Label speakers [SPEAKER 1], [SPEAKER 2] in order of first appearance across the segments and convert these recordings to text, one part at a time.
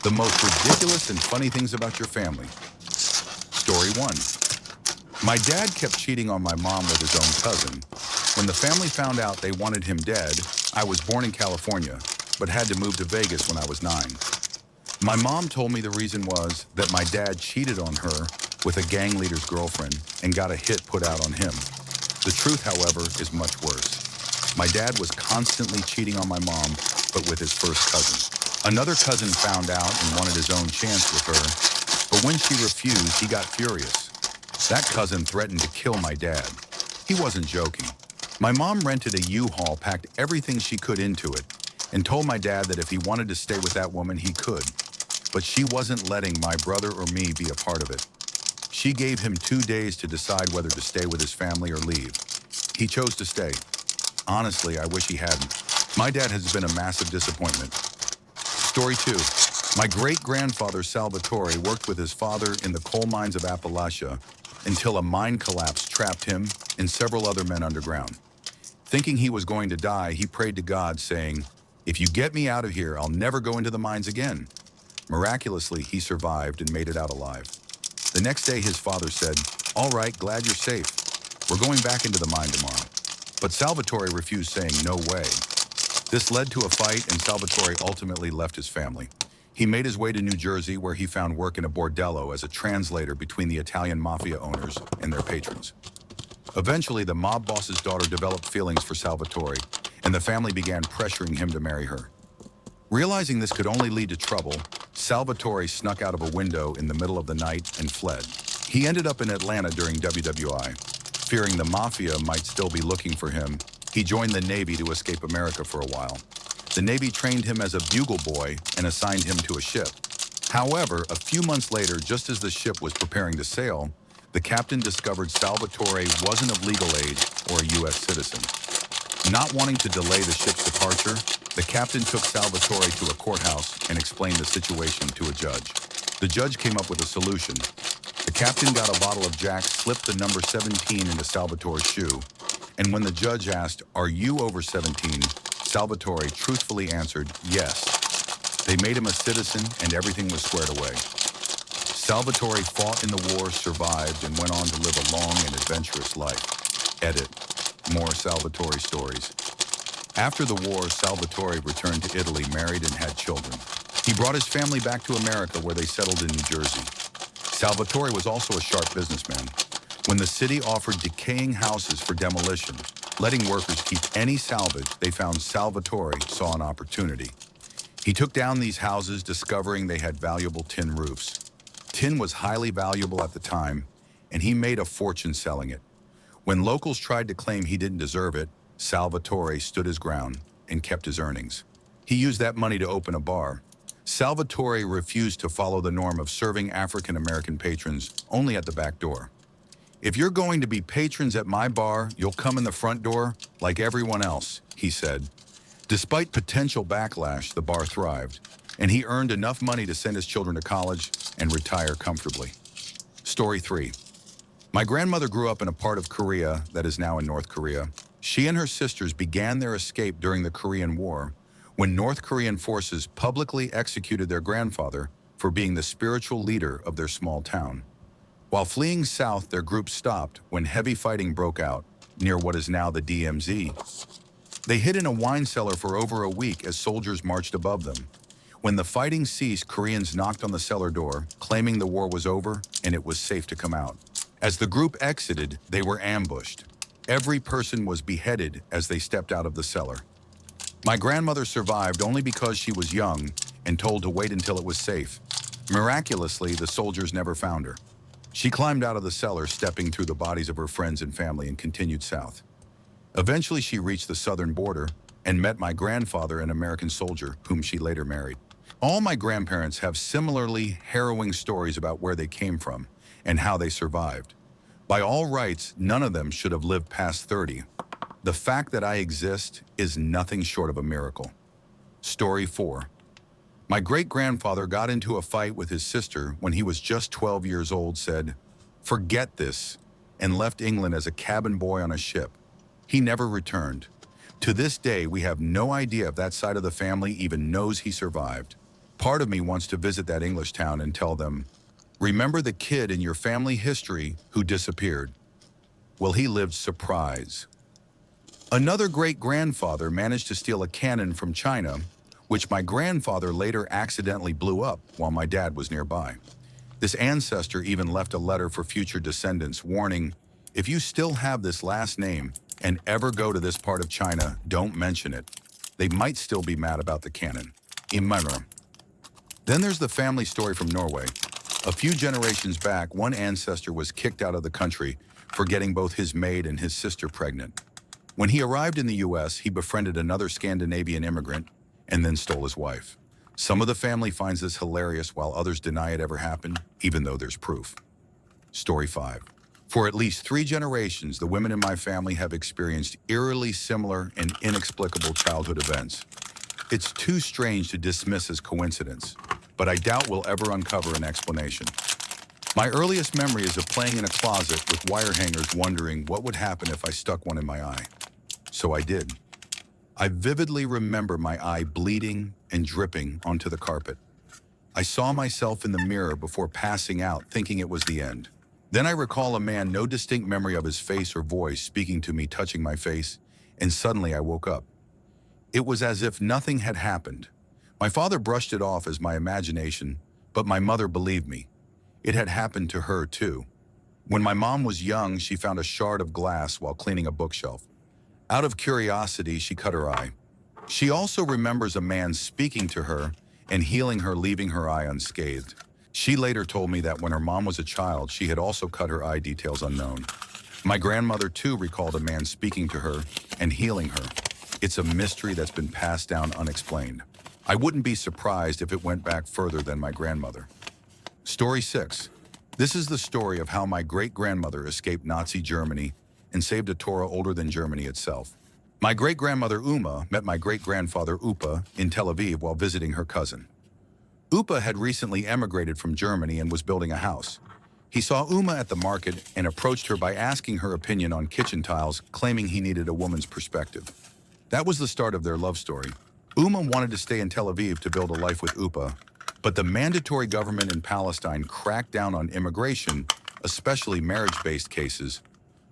[SPEAKER 1] The most ridiculous and funny things about your family. Story 1. My dad kept cheating on my mom with his own cousin. When the family found out they wanted him dead, I was born in California, but had to move to Vegas when I was 9. My mom told me the reason was that my dad cheated on her with a gang leader's girlfriend and got a hit put out on him. The truth, however, is much worse. My dad was constantly cheating on my mom, but with his first cousin. Another cousin found out and wanted his own chance with her, but when she refused, he got furious. That cousin threatened to kill my dad. He wasn't joking. My mom rented a U-Haul, packed everything she could into it, and told my dad that if he wanted to stay with that woman, he could. But she wasn't letting my brother or me be a part of it. She gave him 2 days to decide whether to stay with his family or leave. He chose to stay. Honestly, I wish he hadn't. My dad has been a massive disappointment. Story 2. My great-grandfather Salvatore worked with his father in the coal mines of Appalachia until a mine collapse trapped him and several other men underground. Thinking he was going to die, he prayed to God, saying, "If you get me out of here, I'll never go into the mines again." Miraculously, he survived and made it out alive. The next day, his father said, "All right, glad you're safe. We're going back into the mine tomorrow." But Salvatore refused, saying, "No way." This led to a fight, and Salvatore ultimately left his family. He made his way to New Jersey, where he found work in a bordello as a translator between the Italian mafia owners and their patrons. Eventually, the mob boss's daughter developed feelings for Salvatore, and the family began pressuring him to marry her. Realizing this could only lead to trouble, Salvatore snuck out of a window in the middle of the night and fled. He ended up in Atlanta during WWI. Fearing the mafia might still be looking for him, he joined the Navy to escape America for a while. The Navy trained him as a bugle boy and assigned him to a ship. However, a few months later, just as the ship was preparing to sail, the captain discovered Salvatore wasn't of legal age or a U.S. citizen. Not wanting to delay the ship's departure, the captain took Salvatore to a courthouse and explained the situation to a judge. The judge came up with a solution. The captain got a bottle of Jack, slipped the number 17 into Salvatore's shoe, and when the judge asked, "Are you over 17?" Salvatore truthfully answered, "Yes." They made him a citizen and everything was squared away. Salvatore fought in the war, survived, and went on to live a long and adventurous life. Edit. More Salvatore stories. After the war, Salvatore returned to Italy, married and had children. He brought his family back to America, where they settled in New Jersey. Salvatore was also a sharp businessman. When the city offered decaying houses for demolition, letting workers keep any salvage they found, Salvatore saw an opportunity. He took down these houses, discovering they had valuable tin roofs. Tin was highly valuable at the time, and he made a fortune selling it. When locals tried to claim he didn't deserve it, Salvatore stood his ground and kept his earnings. He used that money to open a bar. Salvatore refused to follow the norm of serving African-American patrons only at the back door. "If you're going to be patrons at my bar, you'll come in the front door like everyone else," he said. Despite potential backlash, the bar thrived, and he earned enough money to send his children to college and retire comfortably. Story 3. My grandmother grew up in a part of Korea that is now in North Korea. She and her sisters began their escape during the Korean War, when North Korean forces publicly executed their grandfather for being the spiritual leader of their small town. While fleeing south, their group stopped when heavy fighting broke out near what is now the DMZ. They hid in a wine cellar for over a week as soldiers marched above them. When the fighting ceased, Koreans knocked on the cellar door, claiming the war was over and it was safe to come out. As the group exited, they were ambushed. Every person was beheaded as they stepped out of the cellar. My grandmother survived only because she was young and told to wait until it was safe. Miraculously, the soldiers never found her. She climbed out of the cellar, stepping through the bodies of her friends and family, and continued south. Eventually, she reached the southern border and met my grandfather, an American soldier, whom she later married. All my grandparents have similarly harrowing stories about where they came from and how they survived. By all rights, none of them should have lived past 30. The fact that I exist is nothing short of a miracle. Story 4. My great-grandfather got into a fight with his sister when he was just 12 years old, said, "Forget this," and left England as a cabin boy on a ship. He never returned. To this day, we have no idea if that side of the family even knows he survived. Part of me wants to visit that English town and tell them, remember the kid in your family history who disappeared? Well, he lived surprise. Another great-grandfather managed to steal a cannon from China, which my grandfather later accidentally blew up while my dad was nearby. This ancestor even left a letter for future descendants warning, if you still have this last name and ever go to this part of China, don't mention it. They might still be mad about the cannon. Immerem. Then there's the family story from Norway. A few generations back, one ancestor was kicked out of the country for getting both his maid and his sister pregnant. When he arrived in the US, he befriended another Scandinavian immigrant and then stole his wife. Some of the family finds this hilarious while others deny it ever happened, even though there's proof. Story 5. For at least 3 generations, the women in my family have experienced eerily similar and inexplicable childhood events. It's too strange to dismiss as coincidence, but I doubt we'll ever uncover an explanation. My earliest memory is of playing in a closet with wire hangers wondering what would happen if I stuck one in my eye. So I did. I vividly remember my eye bleeding and dripping onto the carpet. I saw myself in the mirror before passing out, thinking it was the end. Then I recall a man, no distinct memory of his face or voice, speaking to me, touching my face, and suddenly I woke up. It was as if nothing had happened. My father brushed it off as my imagination, but my mother believed me. It had happened to her too. When my mom was young, she found a shard of glass while cleaning a bookshelf. Out of curiosity, she cut her eye. She also remembers a man speaking to her and healing her, leaving her eye unscathed. She later told me that when her mom was a child, she had also cut her eye, details unknown. My grandmother too recalled a man speaking to her and healing her. It's a mystery that's been passed down unexplained. I wouldn't be surprised if it went back further than my grandmother. Story 6. This is the story of how my great-grandmother escaped Nazi Germany and saved a Torah older than Germany itself. My great-grandmother Uma met my great-grandfather Upa in Tel Aviv while visiting her cousin. Upa had recently emigrated from Germany and was building a house. He saw Uma at the market and approached her by asking her opinion on kitchen tiles, claiming he needed a woman's perspective. That was the start of their love story. Uma wanted to stay in Tel Aviv to build a life with Upa, but the mandatory government in Palestine cracked down on immigration, especially marriage-based cases.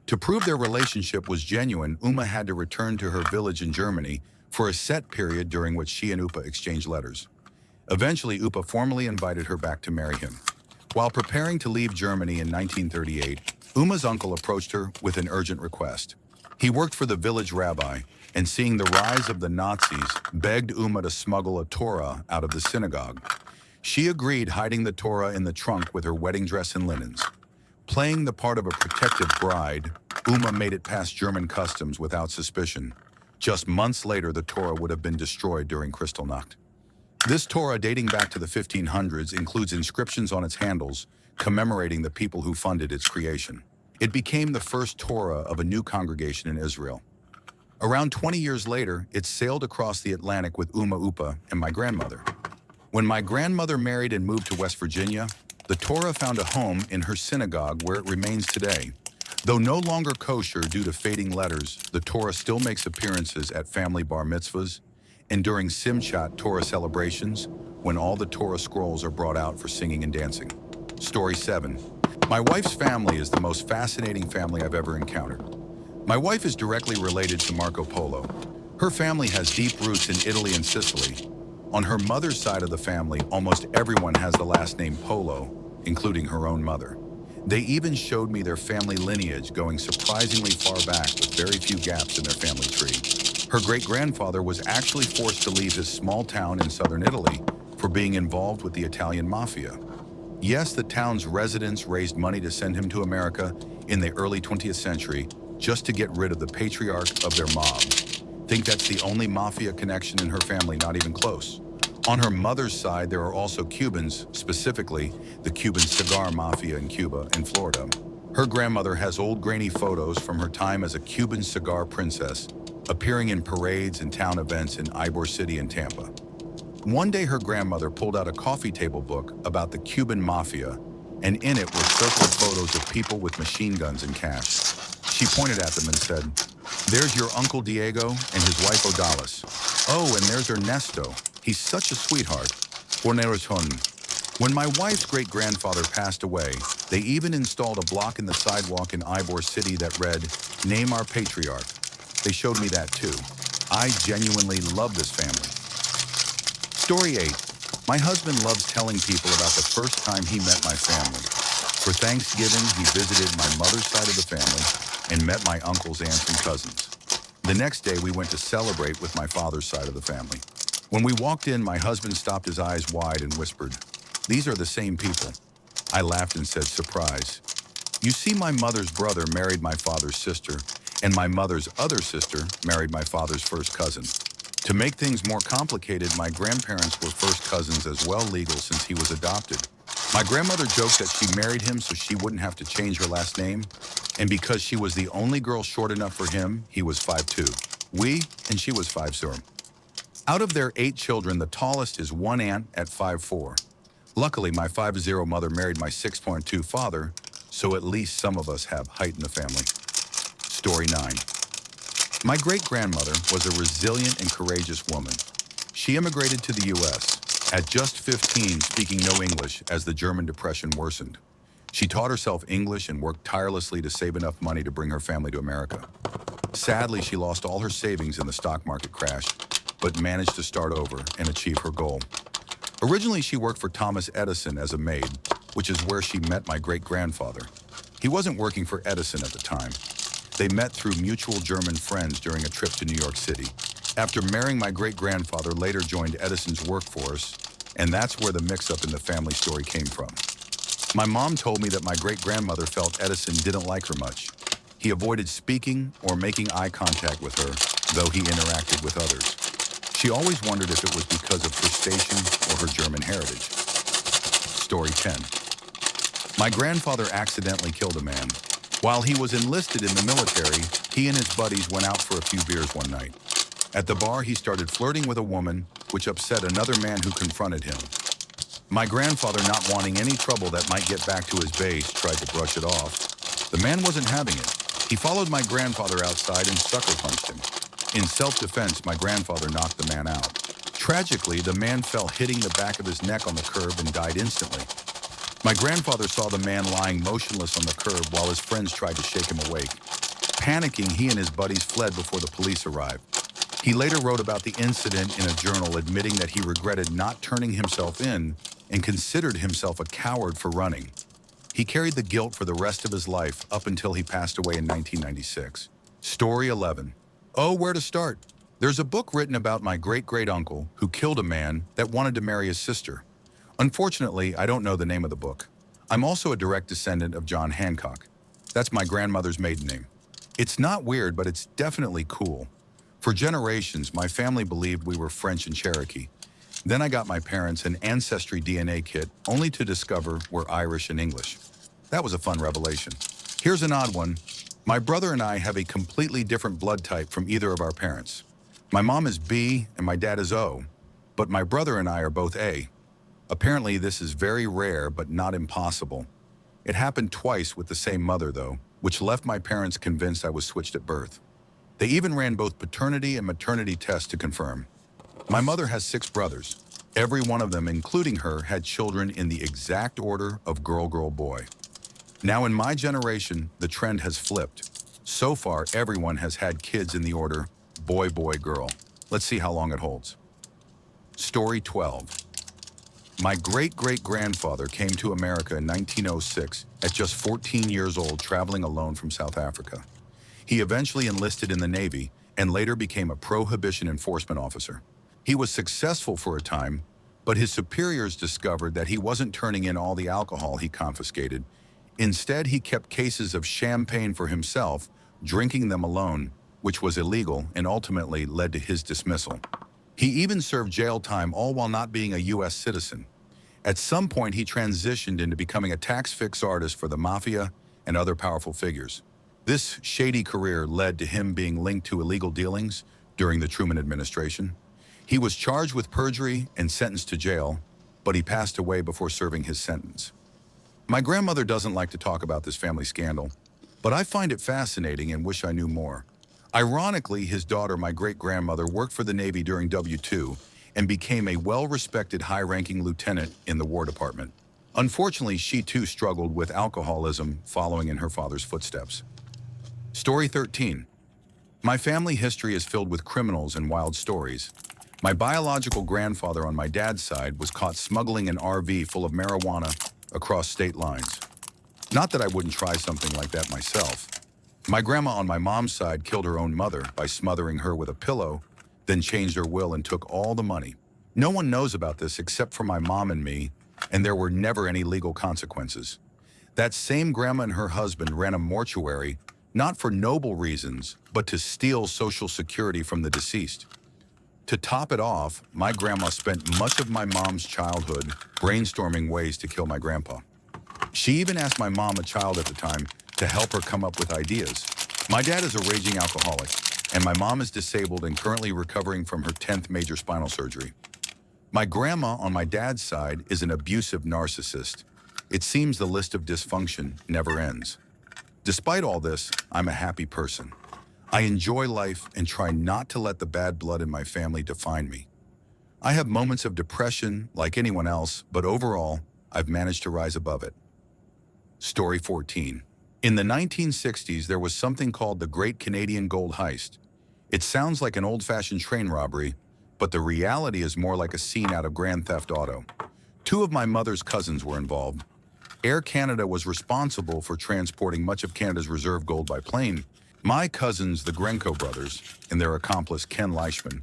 [SPEAKER 1] To prove their relationship was genuine, Uma had to return to her village in Germany for a set period during which she and Upa exchanged letters. Eventually, Upa formally invited her back to marry him. While preparing to leave Germany in 1938, Uma's uncle approached her with an urgent request. He worked for the village rabbi, and seeing the rise of the Nazis, begged Uma to smuggle a Torah out of the synagogue. She agreed, hiding the Torah in the trunk with her wedding dress and linens. Playing the part of a protective bride, Uma made it past German customs without suspicion. Just months later, the Torah would have been destroyed during Kristallnacht. This Torah, dating back to the 1500s, includes inscriptions on its handles commemorating the people who funded its creation. It became the first Torah of a new congregation in Israel. Around 20 years later, it sailed across the Atlantic with Uma, Upa, and my grandmother. When my grandmother married and moved to West Virginia, the Torah found a home in her synagogue where it remains today. Though no longer kosher due to fading letters, the Torah still makes appearances at family bar mitzvahs and during Simchat Torah celebrations, when all the Torah scrolls are brought out for singing and dancing. Story 7. My wife's family is the most fascinating family I've ever encountered. My wife is directly related to Marco Polo. Her family has deep roots in Italy and Sicily. On her mother's side of the family, almost everyone has the last name Polo, including her own mother. They even showed me their family lineage going surprisingly far back with very few gaps in their family tree. Her great-grandfather was actually forced to leave his small town in southern Italy for being involved with the Italian mafia. Yes, the town's residents raised money to send him to America in the early 20th century just to get rid of the patriarch of their mob. Think that's the only mafia connection in her family? Not even close. On her mother's side, there are also Cubans, specifically the Cuban cigar mafia in Cuba and Florida. Her grandmother has old grainy photos from her time as a Cuban cigar princess, appearing in parades and town events in Ybor City and Tampa. One day, her grandmother pulled out a coffee table book about the Cuban mafia, and in it were circled photos of people with machine guns and cash. She pointed at them and said, "There's your Uncle Diego and his wife Odalis. Oh, and there's Ernesto. He's such a sweetheart." When my wife's great-grandfather passed away, they even installed a block in the sidewalk in Ybor City that read, "Name our patriarch." They showed me that too. I genuinely love this family. Story 8. My husband loves telling people about the first time he met my family. For Thanksgiving, he visited my mother's side of the family and met my uncles, aunts, and cousins. The next day, we went to celebrate with my father's side of the family. When we walked in, my husband stopped his eyes wide and whispered, "These are the same people." I laughed and said, "Surprise. You see, my mother's brother married my father's sister, and my mother's other sister married my father's first cousin. To make things more complicated, my grandparents were first cousins as well, legal since he was adopted. My grandmother joked that she married him so she wouldn't have to change her last name, and because she was the only girl short enough for him, he was 5'2". And she was 5'0". Out of their 8 children, the tallest is one aunt at 5'4". Luckily, my 5'0" mother married my 6'2" father, so at least some of us have height in the family. Story 9. My great-grandmother was a resilient and courageous woman. She immigrated to the U.S. at just 15, speaking no English as the German Depression worsened. She taught herself English and worked tirelessly to save enough money to bring her family to America. Sadly, she lost all her savings in the stock market crash, but managed to start over and achieve her goal. Originally, she worked for Thomas Edison as a maid, which is where she met my great-grandfather. He wasn't working for Edison at the time. They met through mutual German friends during a trip to New York City. After marrying, my great-grandfather later joined Edison's workforce, and that's where the mix-up in the family story came from. My mom told me that my great-grandmother felt Edison didn't like her much. He avoided speaking or making eye contact with her, though he interacted with others. She always wondered if it was because of her station or her German heritage. Story 10. My grandfather accidentally killed a man. While he was enlisted in the military, he and his buddies went out for a few beers one night. At the bar, he started flirting with a woman, which upset another man who confronted him. My grandfather, not wanting any trouble that might get back to his base, tried to brush it off. The man wasn't having it. He followed my grandfather outside and sucker punched him. In self-defense, my grandfather knocked the man out. Tragically, the man fell, hitting the back of his neck on the curb and died instantly. My grandfather saw the man lying motionless on the curb while his friends tried to shake him awake. Panicking, he and his buddies fled before the police arrived. He later wrote about the incident in a journal, admitting that he regretted not turning himself in and considered himself a coward for running. He carried the guilt for the rest of his life up until he passed away in 1996. Story 11. Oh, where to start? There's a book written about my great-great-uncle who killed a man that wanted to marry his sister. Unfortunately, I don't know the name of the book. I'm also a direct descendant of John Hancock. That's my grandmother's maiden name. It's not weird, but it's definitely cool. For generations, my family believed we were French and Cherokee. Then I got my parents an Ancestry DNA kit, only to discover we're Irish and English. That was a fun revelation. Here's an odd one. My brother and I have a completely different blood type from either of our parents. My mom is B and my dad is O, but my brother and I are both A. Apparently, this is very rare, but not impossible. It happened twice with the same mother, though, which left my parents convinced I was switched at birth. They even ran both paternity and maternity tests to confirm. My mother has 6 brothers. Every one of them, including her, had children in the exact order of girl, girl, boy. Now, in my generation, the trend has flipped. So far, everyone has had kids in the order boy, boy, girl. Let's see how long it holds. Story 12. My great-great-grandfather came to America in 1906 at just 14 years old, traveling alone from South Africa. He eventually enlisted in the Navy and later became a prohibition enforcement officer. He was successful for a time, but his superiors discovered that he wasn't turning in all the alcohol he confiscated. Instead, he kept cases of champagne for himself, drinking them alone, which was illegal and ultimately led to his dismissal. He even served jail time, all while not being a U.S. citizen. At some point, he transitioned into becoming a tax fix artist for the mafia and other powerful figures. This shady career led to him being linked to illegal dealings during the Truman administration. He was charged with perjury and sentenced to jail, but he passed away before serving his sentence. My grandmother doesn't like to talk about this family scandal, but I find it fascinating and wish I knew more. Ironically, his daughter, my great-grandmother, worked for the Navy during W2 and became a well-respected high-ranking lieutenant in the War Department. Unfortunately, she too struggled with alcoholism, following in her father's footsteps. Story 13. My family history is filled with criminals and wild stories. My biological grandfather on my dad's side was caught smuggling an RV full of marijuana across state lines. Not that I wouldn't try something like that myself. My grandma on my mom's side killed her own mother by smothering her with a pillow, then changed her will and took all the money. No one knows about this except for my mom and me, and there were never any legal consequences. That same grandma and her husband ran a mortuary, not for noble reasons, but to steal Social Security from the deceased. To top it off, my grandma spent much of my mom's childhood brainstorming ways to kill my grandpa. She even asked my mom, a child at the time, to help her come up with ideas. My dad is a raging alcoholic, and my mom is disabled and currently recovering from her 10th major spinal surgery. My grandma on my dad's side is an abusive narcissist. It seems the list of dysfunction never ends. Despite all this, I'm a happy person. I enjoy life and try not to let the bad blood in my family define me. I have moments of depression like anyone else, but overall, I've managed to rise above it. Story 14. In the 1960s, there was something called the Great Canadian Gold Heist. It sounds like an old-fashioned train robbery, but the reality is more like a scene out of Grand Theft Auto. Two of my mother's cousins were involved. Air Canada was responsible for transporting much of Canada's reserve gold by plane. My cousins, the Grenko brothers, and their accomplice Ken Leishman,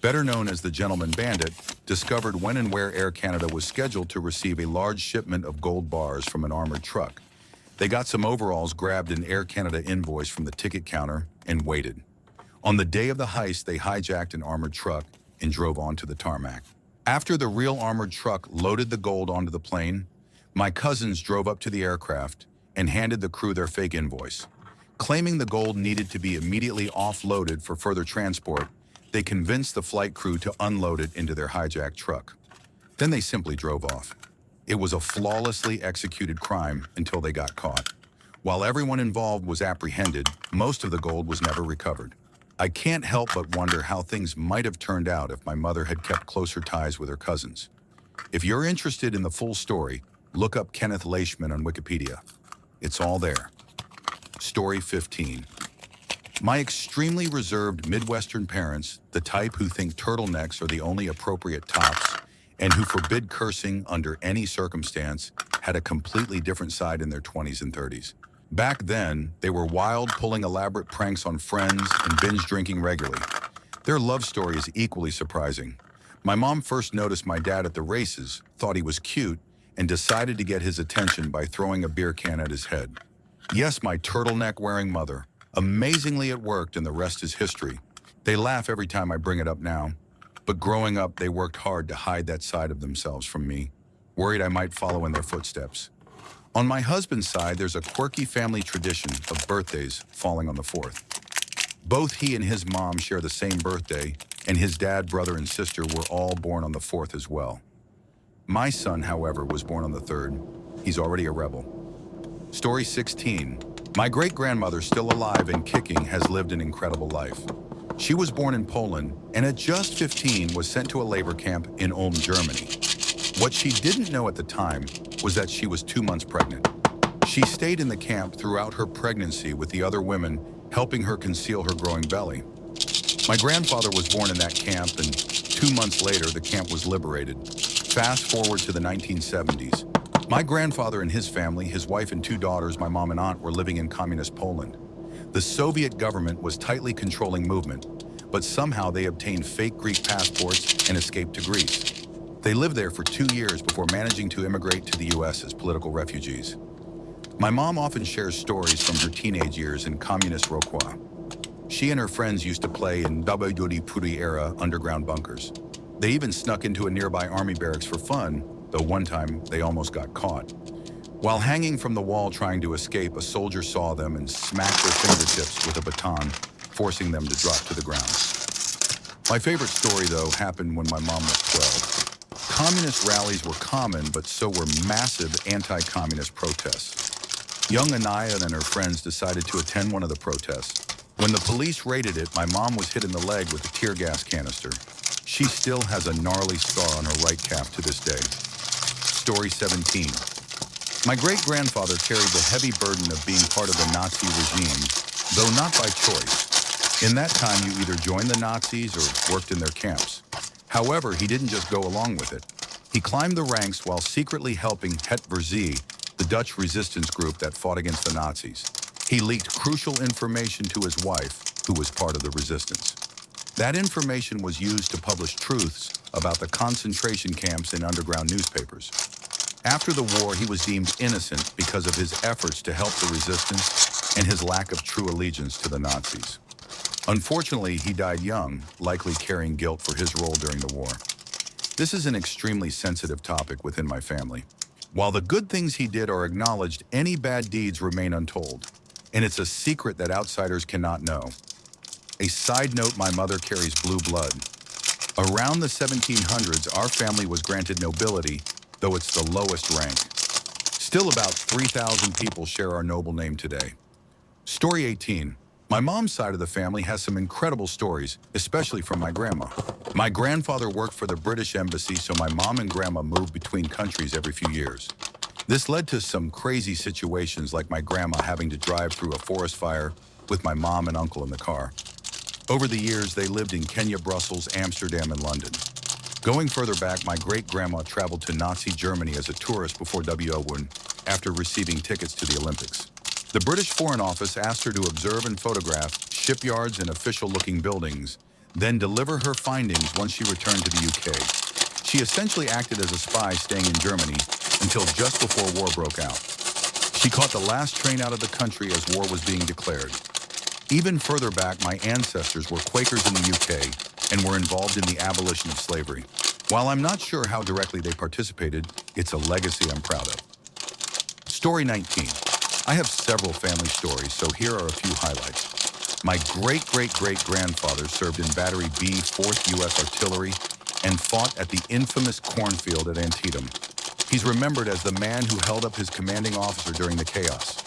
[SPEAKER 1] better known as the Gentleman Bandit, discovered when and where Air Canada was scheduled to receive a large shipment of gold bars from an armored truck. They got some overalls, grabbed an Air Canada invoice from the ticket counter, and waited. On the day of the heist, they hijacked an armored truck and drove onto the tarmac. After the real armored truck loaded the gold onto the plane, my cousins drove up to the aircraft and handed the crew their fake invoice. Claiming the gold needed to be immediately offloaded for further transport, they convinced the flight crew to unload it into their hijacked truck. Then they simply drove off. It was a flawlessly executed crime until they got caught. While everyone involved was apprehended, most of the gold was never recovered. I can't help but wonder how things might have turned out if my mother had kept closer ties with her cousins. If you're interested in the full story, look up Kenneth Leishman on Wikipedia. It's all there. Story 15. My extremely reserved Midwestern parents, the type who think turtlenecks are the only appropriate tops and who forbid cursing under any circumstance, had a completely different side in their 20s and 30s. Back then, they were wild, pulling elaborate pranks on friends and binge drinking regularly. Their love story is equally surprising. My mom first noticed my dad at the races, thought he was cute, and decided to get his attention by throwing a beer can at his head. Yes, my turtleneck-wearing mother. Amazingly, it worked, and the rest is history. They laugh every time I bring it up now, but growing up, they worked hard to hide that side of themselves from me, worried I might follow in their footsteps. On my husband's side, there's a quirky family tradition of birthdays falling on the 4th. Both he and his mom share the same birthday, and his dad, brother, and sister were all born on the 4th as well. My son, however, was born on the 3rd. He's already a rebel. Story 16. My great-grandmother, still alive and kicking, has lived an incredible life. She was born in Poland, and at just 15 was sent to a labor camp in Ulm, Germany. What she didn't know at the time was that she was 2 months pregnant. She stayed in the camp throughout her pregnancy with the other women, helping her conceal her growing belly. My grandfather was born in that camp, and 2 months later, the camp was liberated. Fast forward to the 1970s. My grandfather and his family, his wife and 2 daughters, my mom and aunt, were living in communist Poland. The Soviet government was tightly controlling movement, but somehow they obtained fake Greek passports and escaped to Greece. They lived there for 2 years before managing to immigrate to the US as political refugees. My mom often shares stories from her teenage years in communist Rokwa. She and her friends used to play in Puri-era underground bunkers. They even snuck into a nearby army barracks for fun, though one time they almost got caught. While hanging from the wall trying to escape, a soldier saw them and smacked their fingertips with a baton, forcing them to drop to the ground. My favorite story, though, happened when my mom was 12. Communist rallies were common, but so were massive anti-communist protests. Young Anaya and her friends decided to attend one of the protests. When the police raided it, my mom was hit in the leg with a tear gas canister. She still has a gnarly scar on her right calf to this day. Story 17. My great-grandfather carried the heavy burden of being part of the Nazi regime, though not by choice. In that time, you either joined the Nazis or worked in their camps. However, he didn't just go along with it. He climbed the ranks while secretly helping Het Verzet, the Dutch resistance group that fought against the Nazis. He leaked crucial information to his wife, who was part of the resistance. That information was used to publish truths about the concentration camps in underground newspapers. After the war, he was deemed innocent because of his efforts to help the resistance and his lack of true allegiance to the Nazis. Unfortunately, he died young, likely carrying guilt for his role during the war. This is an extremely sensitive topic within my family. While the good things he did are acknowledged, any bad deeds remain untold, and it's a secret that outsiders cannot know. A side note, my mother carries blue blood. Around the 1700s, our family was granted nobility, though it's the lowest rank. Still, about 3,000 people share our noble name today. Story 18. My mom's side of the family has some incredible stories, especially from my grandma. My grandfather worked for the British Embassy, so my mom and grandma moved between countries every few years. This led to some crazy situations, like my grandma having to drive through a forest fire with my mom and uncle in the car. Over the years, they lived in Kenya, Brussels, Amsterdam, and London. Going further back, my great-grandma traveled to Nazi Germany as a tourist before WO1 after receiving tickets to the Olympics. The British Foreign Office asked her to observe and photograph shipyards and official-looking buildings, then deliver her findings once she returned to the UK. She essentially acted as a spy staying in Germany until just before war broke out. She caught the last train out of the country as war was being declared. Even further back, my ancestors were Quakers in the UK and were involved in the abolition of slavery. While I'm not sure how directly they participated, it's a legacy I'm proud of. Story 19. I have several family stories, so here are a few highlights. My great-great-great-grandfather served in Battery B, 4th U.S. Artillery, and fought at the infamous cornfield at Antietam. He's remembered as the man who held up his commanding officer during the chaos.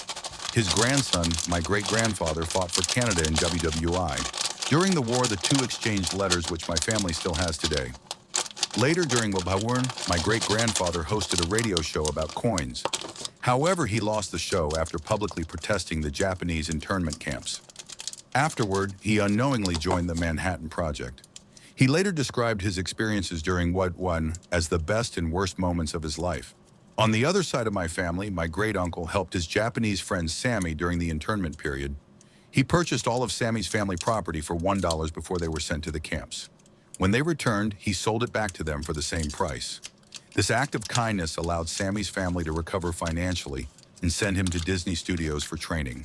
[SPEAKER 1] His grandson, my great-grandfather, fought for Canada in WWI. During the war, the two exchanged letters, which my family still has today. Later, during World War I, my great-grandfather hosted a radio show about coins. However, he lost the show after publicly protesting the Japanese internment camps. Afterward, he unknowingly joined the Manhattan Project. He later described his experiences during World War I as the best and worst moments of his life. On the other side of my family, my great-uncle helped his Japanese friend Sammy during the internment period. He purchased all of Sammy's family property for $1 before they were sent to the camps. When they returned, he sold it back to them for the same price. This act of kindness allowed Sammy's family to recover financially and send him to Disney Studios for training.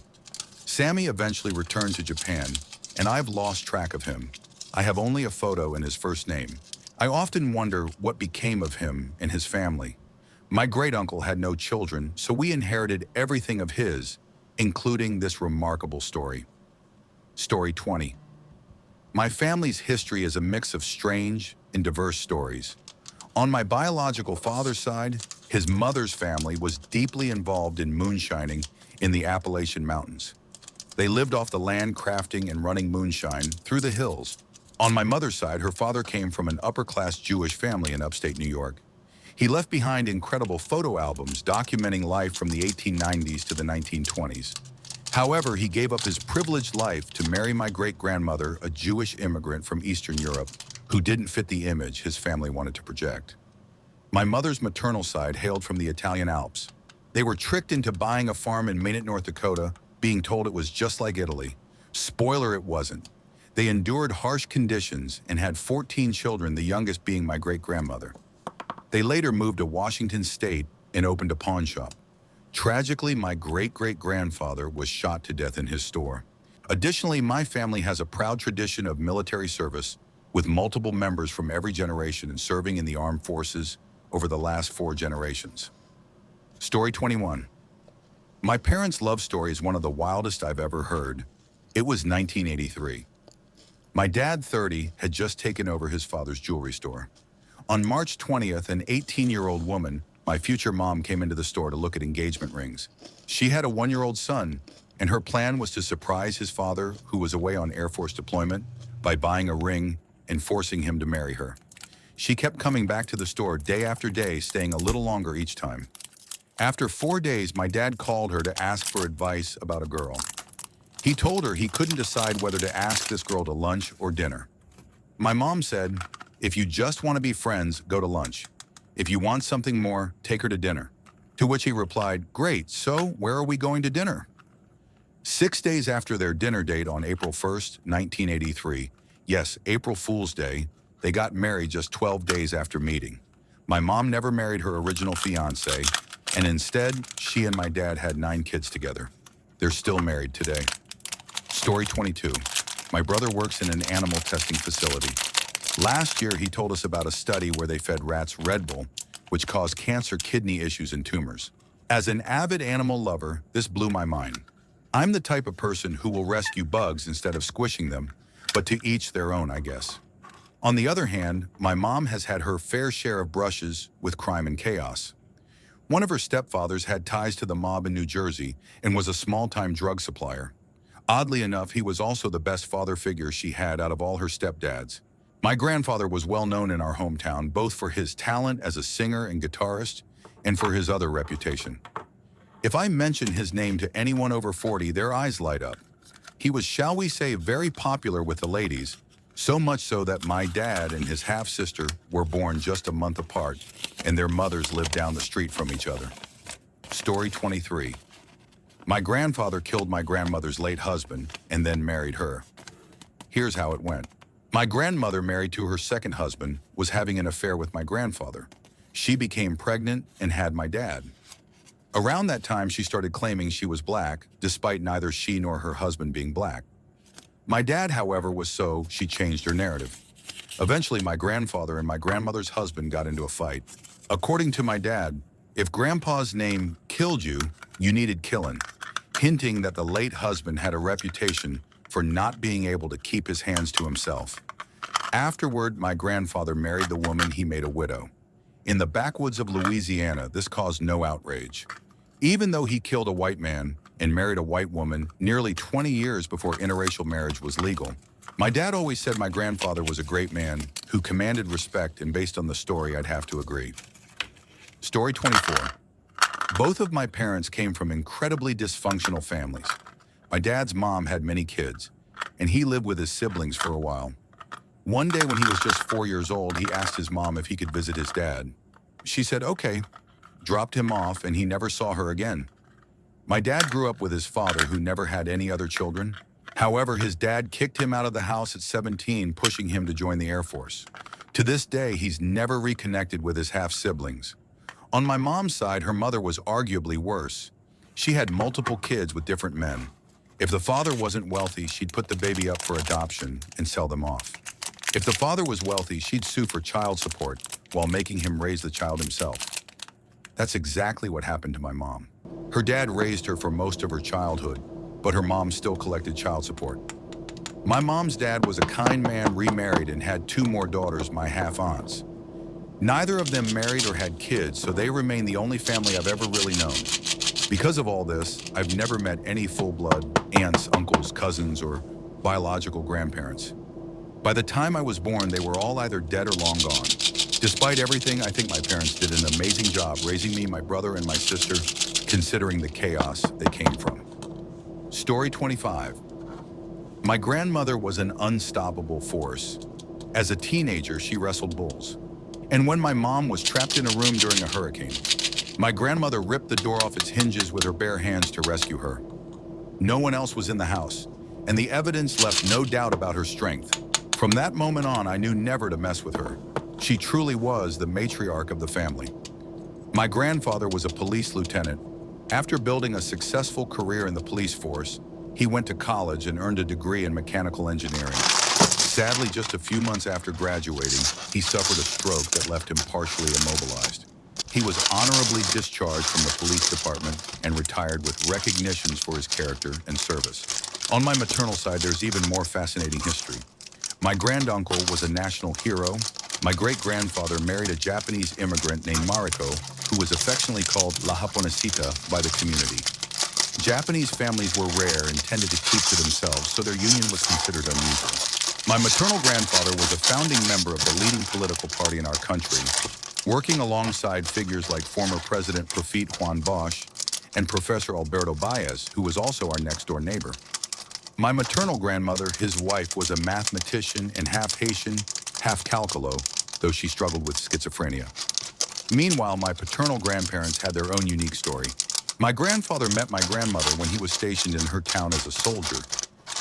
[SPEAKER 1] Sammy eventually returned to Japan, and I've lost track of him. I have only a photo and his first name. I often wonder what became of him and his family. My great-uncle had no children, so we inherited everything of his, including this remarkable story. Story 20. My family's history is a mix of strange and diverse stories. On my biological father's side, his mother's family was deeply involved in moonshining in the Appalachian Mountains. They lived off the land, crafting and running moonshine through the hills. On my mother's side, her father came from an upper-class Jewish family in upstate New York. He left behind incredible photo albums documenting life from the 1890s to the 1920s. However, he gave up his privileged life to marry my great-grandmother, a Jewish immigrant from Eastern Europe, who didn't fit the image his family wanted to project. My mother's maternal side hailed from the Italian Alps. They were tricked into buying a farm in Maynard, North Dakota, being told it was just like Italy. Spoiler, it wasn't. They endured harsh conditions and had 14 children, the youngest being my great-grandmother. They later moved to Washington State and opened a pawn shop. Tragically, my great-great-grandfather was shot to death in his store. Additionally, my family has a proud tradition of military service, with multiple members from every generation and serving in the armed forces over the last 4 generations. Story 21. My parents' love story is one of the wildest I've ever heard. It was 1983. My dad, 30, had just taken over his father's jewelry store. On March 20th, an 18-year-old woman, my future mom, came into the store to look at engagement rings. She had a 1-year-old son, and her plan was to surprise his father, who was away on Air Force deployment, by buying a ring and forcing him to marry her. She kept coming back to the store day after day, staying a little longer each time. After 4 days, my dad called her to ask for advice about a girl. He told her he couldn't decide whether to ask this girl to lunch or dinner. My mom said, "If you just want to be friends, go to lunch. If you want something more, take her to dinner." To which he replied, "Great, so where are we going to dinner?" 6 days after their dinner date on April 1st, 1983, yes, April Fool's Day, they got married just 12 days after meeting. My mom never married her original fiancé, and instead, she and my dad had 9 kids together. They're still married today. Story 22. My brother works in an animal testing facility. Last year, he told us about a study where they fed rats Red Bull, which caused cancer, kidney issues, and tumors. As an avid animal lover, this blew my mind. I'm the type of person who will rescue bugs instead of squishing them, but to each their own, I guess. On the other hand, my mom has had her fair share of brushes with crime and chaos. One of her stepfathers had ties to the mob in New Jersey and was a small-time drug supplier. Oddly enough, he was also the best father figure she had out of all her stepdads. My grandfather was well known in our hometown, both for his talent as a singer and guitarist and for his other reputation. If I mention his name to anyone over 40, their eyes light up. He was, shall we say, very popular with the ladies, so much so that my dad and his half-sister were born just a month apart, and their mothers lived down the street from each other. Story 23. My grandfather killed my grandmother's late husband and then married her. Here's how it went. My grandmother, married to her second husband, was having an affair with my grandfather. She became pregnant and had my dad. Around that time, she started claiming she was black, despite neither she nor her husband being black. My dad, however, was so she changed her narrative. Eventually, my grandfather and my grandmother's husband got into a fight. According to my dad, if Grandpa's name killed you, you needed killing, hinting that the late husband had a reputation for not being able to keep his hands to himself. Afterward, my grandfather married the woman he made a widow. In the backwoods of Louisiana, this caused no outrage. Even though he killed a white man and married a white woman nearly 20 years before interracial marriage was legal, my dad always said my grandfather was a great man who commanded respect, and based on the story, I'd have to agree. Story 24. Both of my parents came from incredibly dysfunctional families. My dad's mom had many kids, and he lived with his siblings for a while. One day when he was just 4 years old, he asked his mom if he could visit his dad. She said, okay, dropped him off, and he never saw her again. My dad grew up with his father, who never had any other children. However, his dad kicked him out of the house at 17, pushing him to join the Air Force. To this day, he's never reconnected with his half-siblings. On my mom's side, her mother was arguably worse. She had multiple kids with different men. If the father wasn't wealthy, she'd put the baby up for adoption and sell them off. If the father was wealthy, she'd sue for child support while making him raise the child himself. That's exactly what happened to my mom. Her dad raised her for most of her childhood, but her mom still collected child support. My mom's dad was a kind man, remarried, and had 2 more daughters, my half-aunts. Neither of them married or had kids, so they remain the only family I've ever really known. Because of all this, I've never met any full-blood aunts, uncles, cousins, or biological grandparents. By the time I was born, they were all either dead or long gone. Despite everything, I think my parents did an amazing job raising me, my brother, and my sister, considering the chaos they came from. Story 25. My grandmother was an unstoppable force. As a teenager, she wrestled bulls. And when my mom was trapped in a room during a hurricane, my grandmother ripped the door off its hinges with her bare hands to rescue her. No one else was in the house, and the evidence left no doubt about her strength. From that moment on, I knew never to mess with her. She truly was the matriarch of the family. My grandfather was a police lieutenant. After building a successful career in the police force, he went to college and earned a degree in mechanical engineering. Sadly, just a few months after graduating, he suffered a stroke that left him partially immobilized. He was honorably discharged from the police department and retired with recognitions for his character and service. On my maternal side, there's even more fascinating history. My granduncle was a national hero. My great-grandfather married a Japanese immigrant named Mariko, who was affectionately called La Japonesita by the community. Japanese families were rare and tended to keep to themselves, so their union was considered unusual. My maternal grandfather was a founding member of the leading political party in our country, working alongside figures like former President Profit Juan Bosch and Professor Alberto Baez, who was also our next-door neighbor. My maternal grandmother, his wife, was a mathematician and half Haitian, half Calcolo, though she struggled with schizophrenia. Meanwhile, my paternal grandparents had their own unique story. My grandfather met my grandmother when he was stationed in her town as a soldier.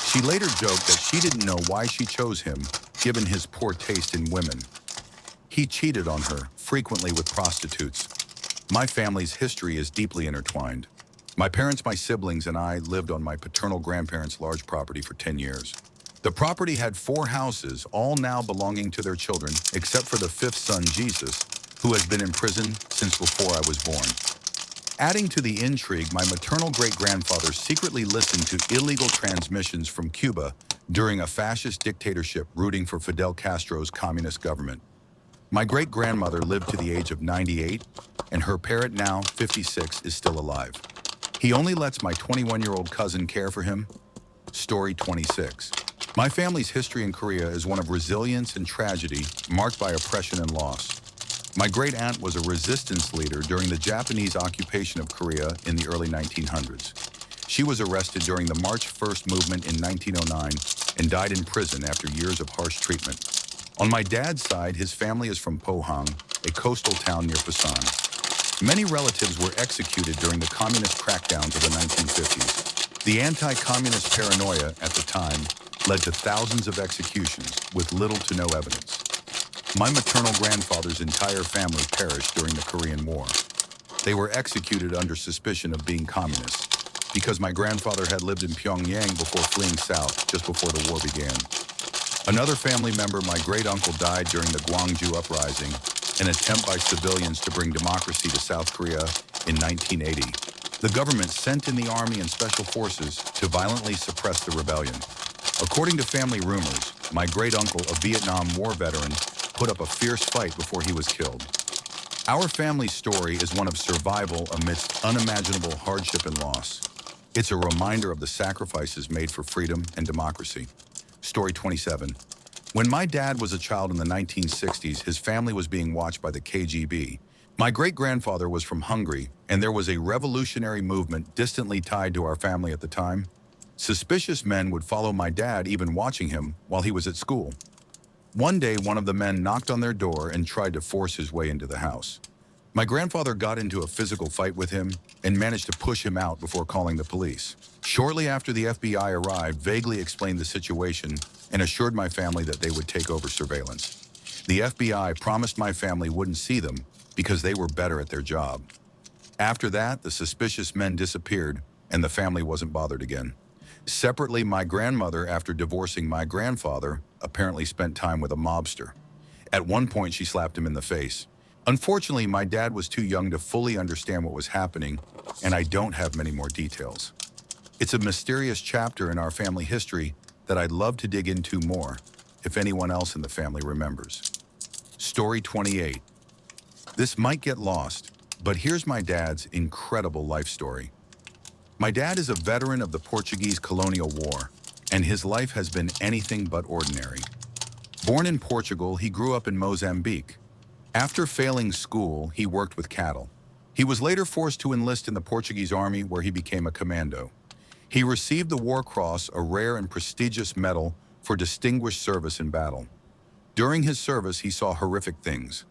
[SPEAKER 1] She later joked that she didn't know why she chose him, given his poor taste in women. He cheated on her, frequently with prostitutes. My family's history is deeply intertwined. My parents, my siblings, and I lived on my paternal grandparents' large property for 10 years. The property had 4 houses, all now belonging to their children, except for the 5th son, Jesus, who has been in prison since before I was born. Adding to the intrigue, my maternal great-grandfather secretly listened to illegal transmissions from Cuba during a fascist dictatorship rooting for Fidel Castro's communist government. My great-grandmother lived to the age of 98, and her parrot, now 56, is still alive. He only lets my 21-year-old cousin care for him. Story 26. My family's history in Korea is one of resilience and tragedy, marked by oppression and loss. My great-aunt was a resistance leader during the Japanese occupation of Korea in the early 1900s. She was arrested during the March 1st movement in 1909 and died in prison after years of harsh treatment. On my dad's side, his family is from Pohang, a coastal town near Busan. Many relatives were executed during the communist crackdowns of the 1950s. The anti-communist paranoia at the time led to thousands of executions with little to no evidence. My maternal grandfather's entire family perished during the Korean War. They were executed under suspicion of being communists because my grandfather had lived in Pyongyang before fleeing south just before the war began. Another family member, my great-uncle, died during the Gwangju Uprising, an attempt by civilians to bring democracy to South Korea in 1980. The government sent in the army and special forces to violently suppress the rebellion. According to family rumors, my great-uncle, a Vietnam War veteran, put up a fierce fight before he was killed. Our family story is one of survival amidst unimaginable hardship and loss. It's a reminder of the sacrifices made for freedom and democracy. Story 27. When my dad was a child in the 1960s, his family was being watched by the KGB. My great-grandfather was from Hungary, and there was a revolutionary movement distantly tied to our family at the time. Suspicious men would follow my dad, even watching him while he was at school. One day, one of the men knocked on their door and tried to force his way into the house. My grandfather got into a physical fight with him and managed to push him out before calling the police. Shortly after, the FBI arrived, vaguely explained the situation, and assured my family that they would take over surveillance. The FBI promised my family wouldn't see them because they were better at their job. After that, the suspicious men disappeared, and the family wasn't bothered again. Separately, my grandmother, after divorcing my grandfather, apparently spent time with a mobster. At one point, she slapped him in the face. Unfortunately, my dad was too young to fully understand what was happening, and I don't have many more details. It's a mysterious chapter in our family history that I'd love to dig into more, if anyone else in the family remembers. Story 28. This might get lost, but here's my dad's incredible life story. My dad is a veteran of the Portuguese colonial war, and his life has been anything but ordinary. Born in Portugal, he grew up in Mozambique. After failing school, he worked with cattle. He was later forced to enlist in the Portuguese army, where he became a commando. He received the War Cross, a rare and prestigious medal for distinguished service in battle. During his service, he saw horrific things.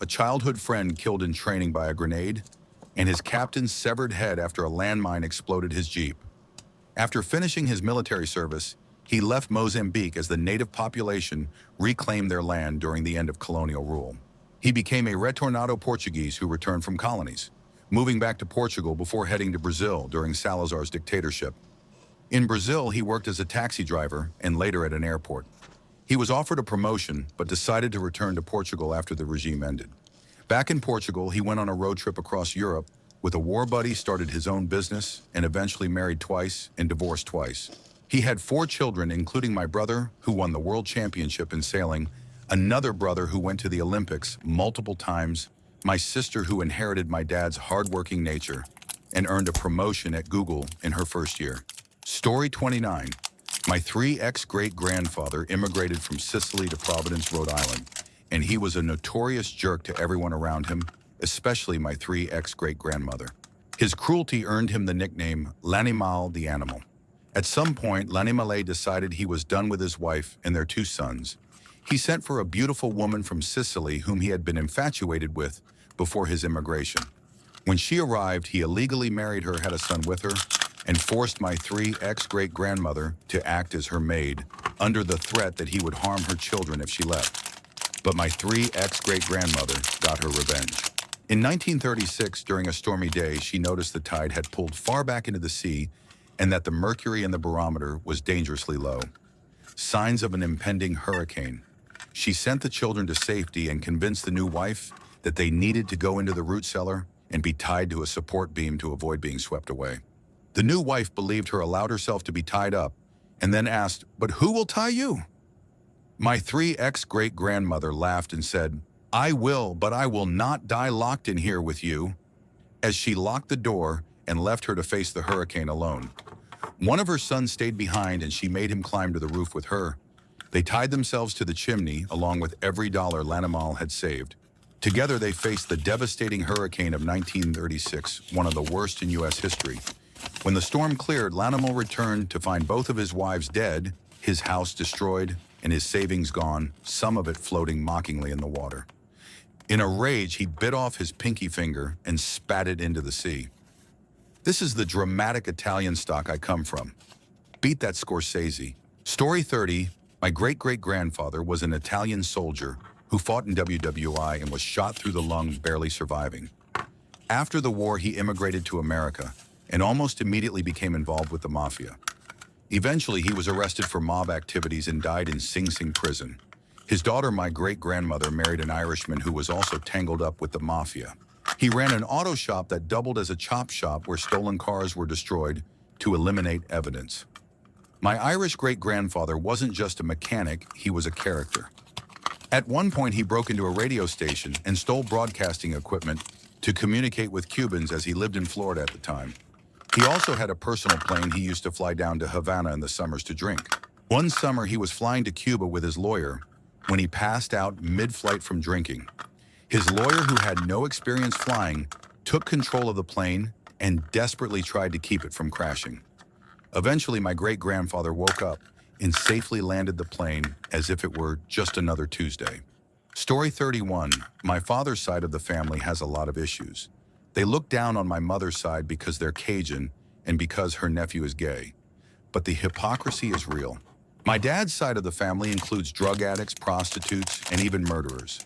[SPEAKER 1] A childhood friend killed in training by a grenade, and his captain's severed head after a landmine exploded his jeep. After finishing his military service, he left Mozambique as the native population reclaimed their land during the end of colonial rule. He became a retornado Portuguese who returned from colonies, moving back to Portugal before heading to Brazil during Salazar's dictatorship. In Brazil, he worked as a taxi driver and later at an airport. He was offered a promotion, but decided to return to Portugal after the regime ended. Back in Portugal, he went on a road trip across Europe with a war buddy, started his own business, and eventually married twice and divorced twice. He had 4 children, including my brother, who won the world championship in sailing, another brother who went to the Olympics multiple times, my sister who inherited my dad's hardworking nature and earned a promotion at Google in her first year. Story 29. My 3X great-grandfather immigrated from Sicily to Providence, Rhode Island, and he was a notorious jerk to everyone around him, especially my 3X great-grandmother. His cruelty earned him the nickname L'Animal, the animal. At some point, L'Animale decided he was done with his wife and their 2 sons. He sent for a beautiful woman from Sicily whom he had been infatuated with before his immigration. When she arrived, he illegally married her, had a son with her, and forced my 3X great-grandmother to act as her maid, under the threat that he would harm her children if she left. But my 3X great-grandmother got her revenge. In 1936, during a stormy day, she noticed the tide had pulled far back into the sea and that the mercury in the barometer was dangerously low. Signs of an impending hurricane. She sent the children to safety and convinced the new wife that they needed to go into the root cellar and be tied to a support beam to avoid being swept away. The new wife believed her, allowed herself to be tied up, and then asked, "But who will tie you?" My 3X great-grandmother laughed and said, "I will, but I will not die locked in here with you," as she locked the door and left her to face the hurricane alone. One of her sons stayed behind and she made him climb to the roof with her. They tied themselves to the chimney along with every dollar L'Animal had saved. Together they faced the devastating hurricane of 1936, one of the worst in U.S. history. When the storm cleared, L'Animal returned to find both of his wives dead, his house destroyed, and his savings gone, some of it floating mockingly in the water. In a rage, he bit off his pinky finger and spat it into the sea. This is the dramatic Italian stock I come from. Beat that Scorsese. Story 30, my great-great-grandfather was an Italian soldier who fought in WWI and was shot through the lung, barely surviving. After the war, he immigrated to America and almost immediately became involved with the mafia. Eventually, he was arrested for mob activities and died in Sing Sing prison. His daughter, my great-grandmother, married an Irishman who was also tangled up with the mafia. He ran an auto shop that doubled as a chop shop where stolen cars were destroyed to eliminate evidence. My Irish great-grandfather wasn't just a mechanic, he was a character. At one point, he broke into a radio station and stole broadcasting equipment to communicate with Cubans as he lived in Florida at the time. He also had a personal plane he used to fly down to Havana in the summers to drink. One summer, he was flying to Cuba with his lawyer when he passed out mid-flight from drinking. His lawyer, who had no experience flying, took control of the plane and desperately tried to keep it from crashing. Eventually, my great-grandfather woke up and safely landed the plane as if it were just another Tuesday. Story 31, my father's side of the family has a lot of issues. They look down on my mother's side because they're Cajun and because her nephew is gay. But the hypocrisy is real. My dad's side of the family includes drug addicts, prostitutes, and even murderers.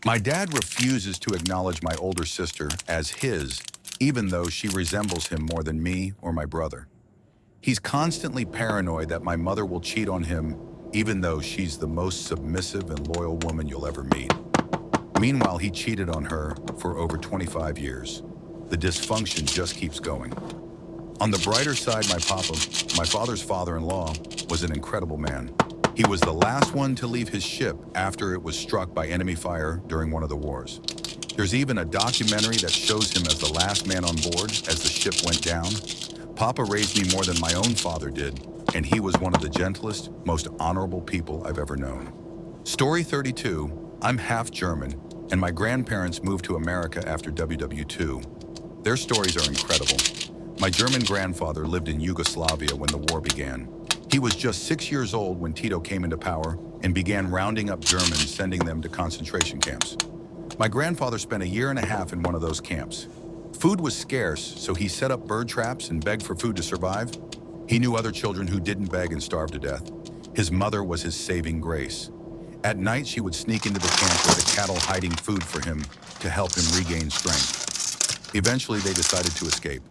[SPEAKER 1] My dad refuses to acknowledge my older sister as his, even though she resembles him more than me or my brother. He's constantly paranoid that my mother will cheat on him, even though she's the most submissive and loyal woman you'll ever meet. Meanwhile, he cheated on her for over 25 years. The dysfunction just keeps going. On the brighter side, my papa, my father's father-in-law, was an incredible man. He was the last one to leave his ship after it was struck by enemy fire during one of the wars. There's even a documentary that shows him as the last man on board as the ship went down. Papa raised me more than my own father did, and he was one of the gentlest, most honorable people I've ever known. Story 32, I'm half German, and my grandparents moved to America after WW2. Their stories are incredible. My German grandfather lived in Yugoslavia when the war began. He was just 6 years old when Tito came into power and began rounding up Germans, sending them to concentration camps. My grandfather spent a year and a half in one of those camps. Food was scarce, so he set up bird traps and begged for food to survive. He knew other children who didn't beg and starved to death. His mother was his saving grace. At night, she would sneak into the camp with the cattle hiding food for him to help him regain strength. Eventually, they decided to escape.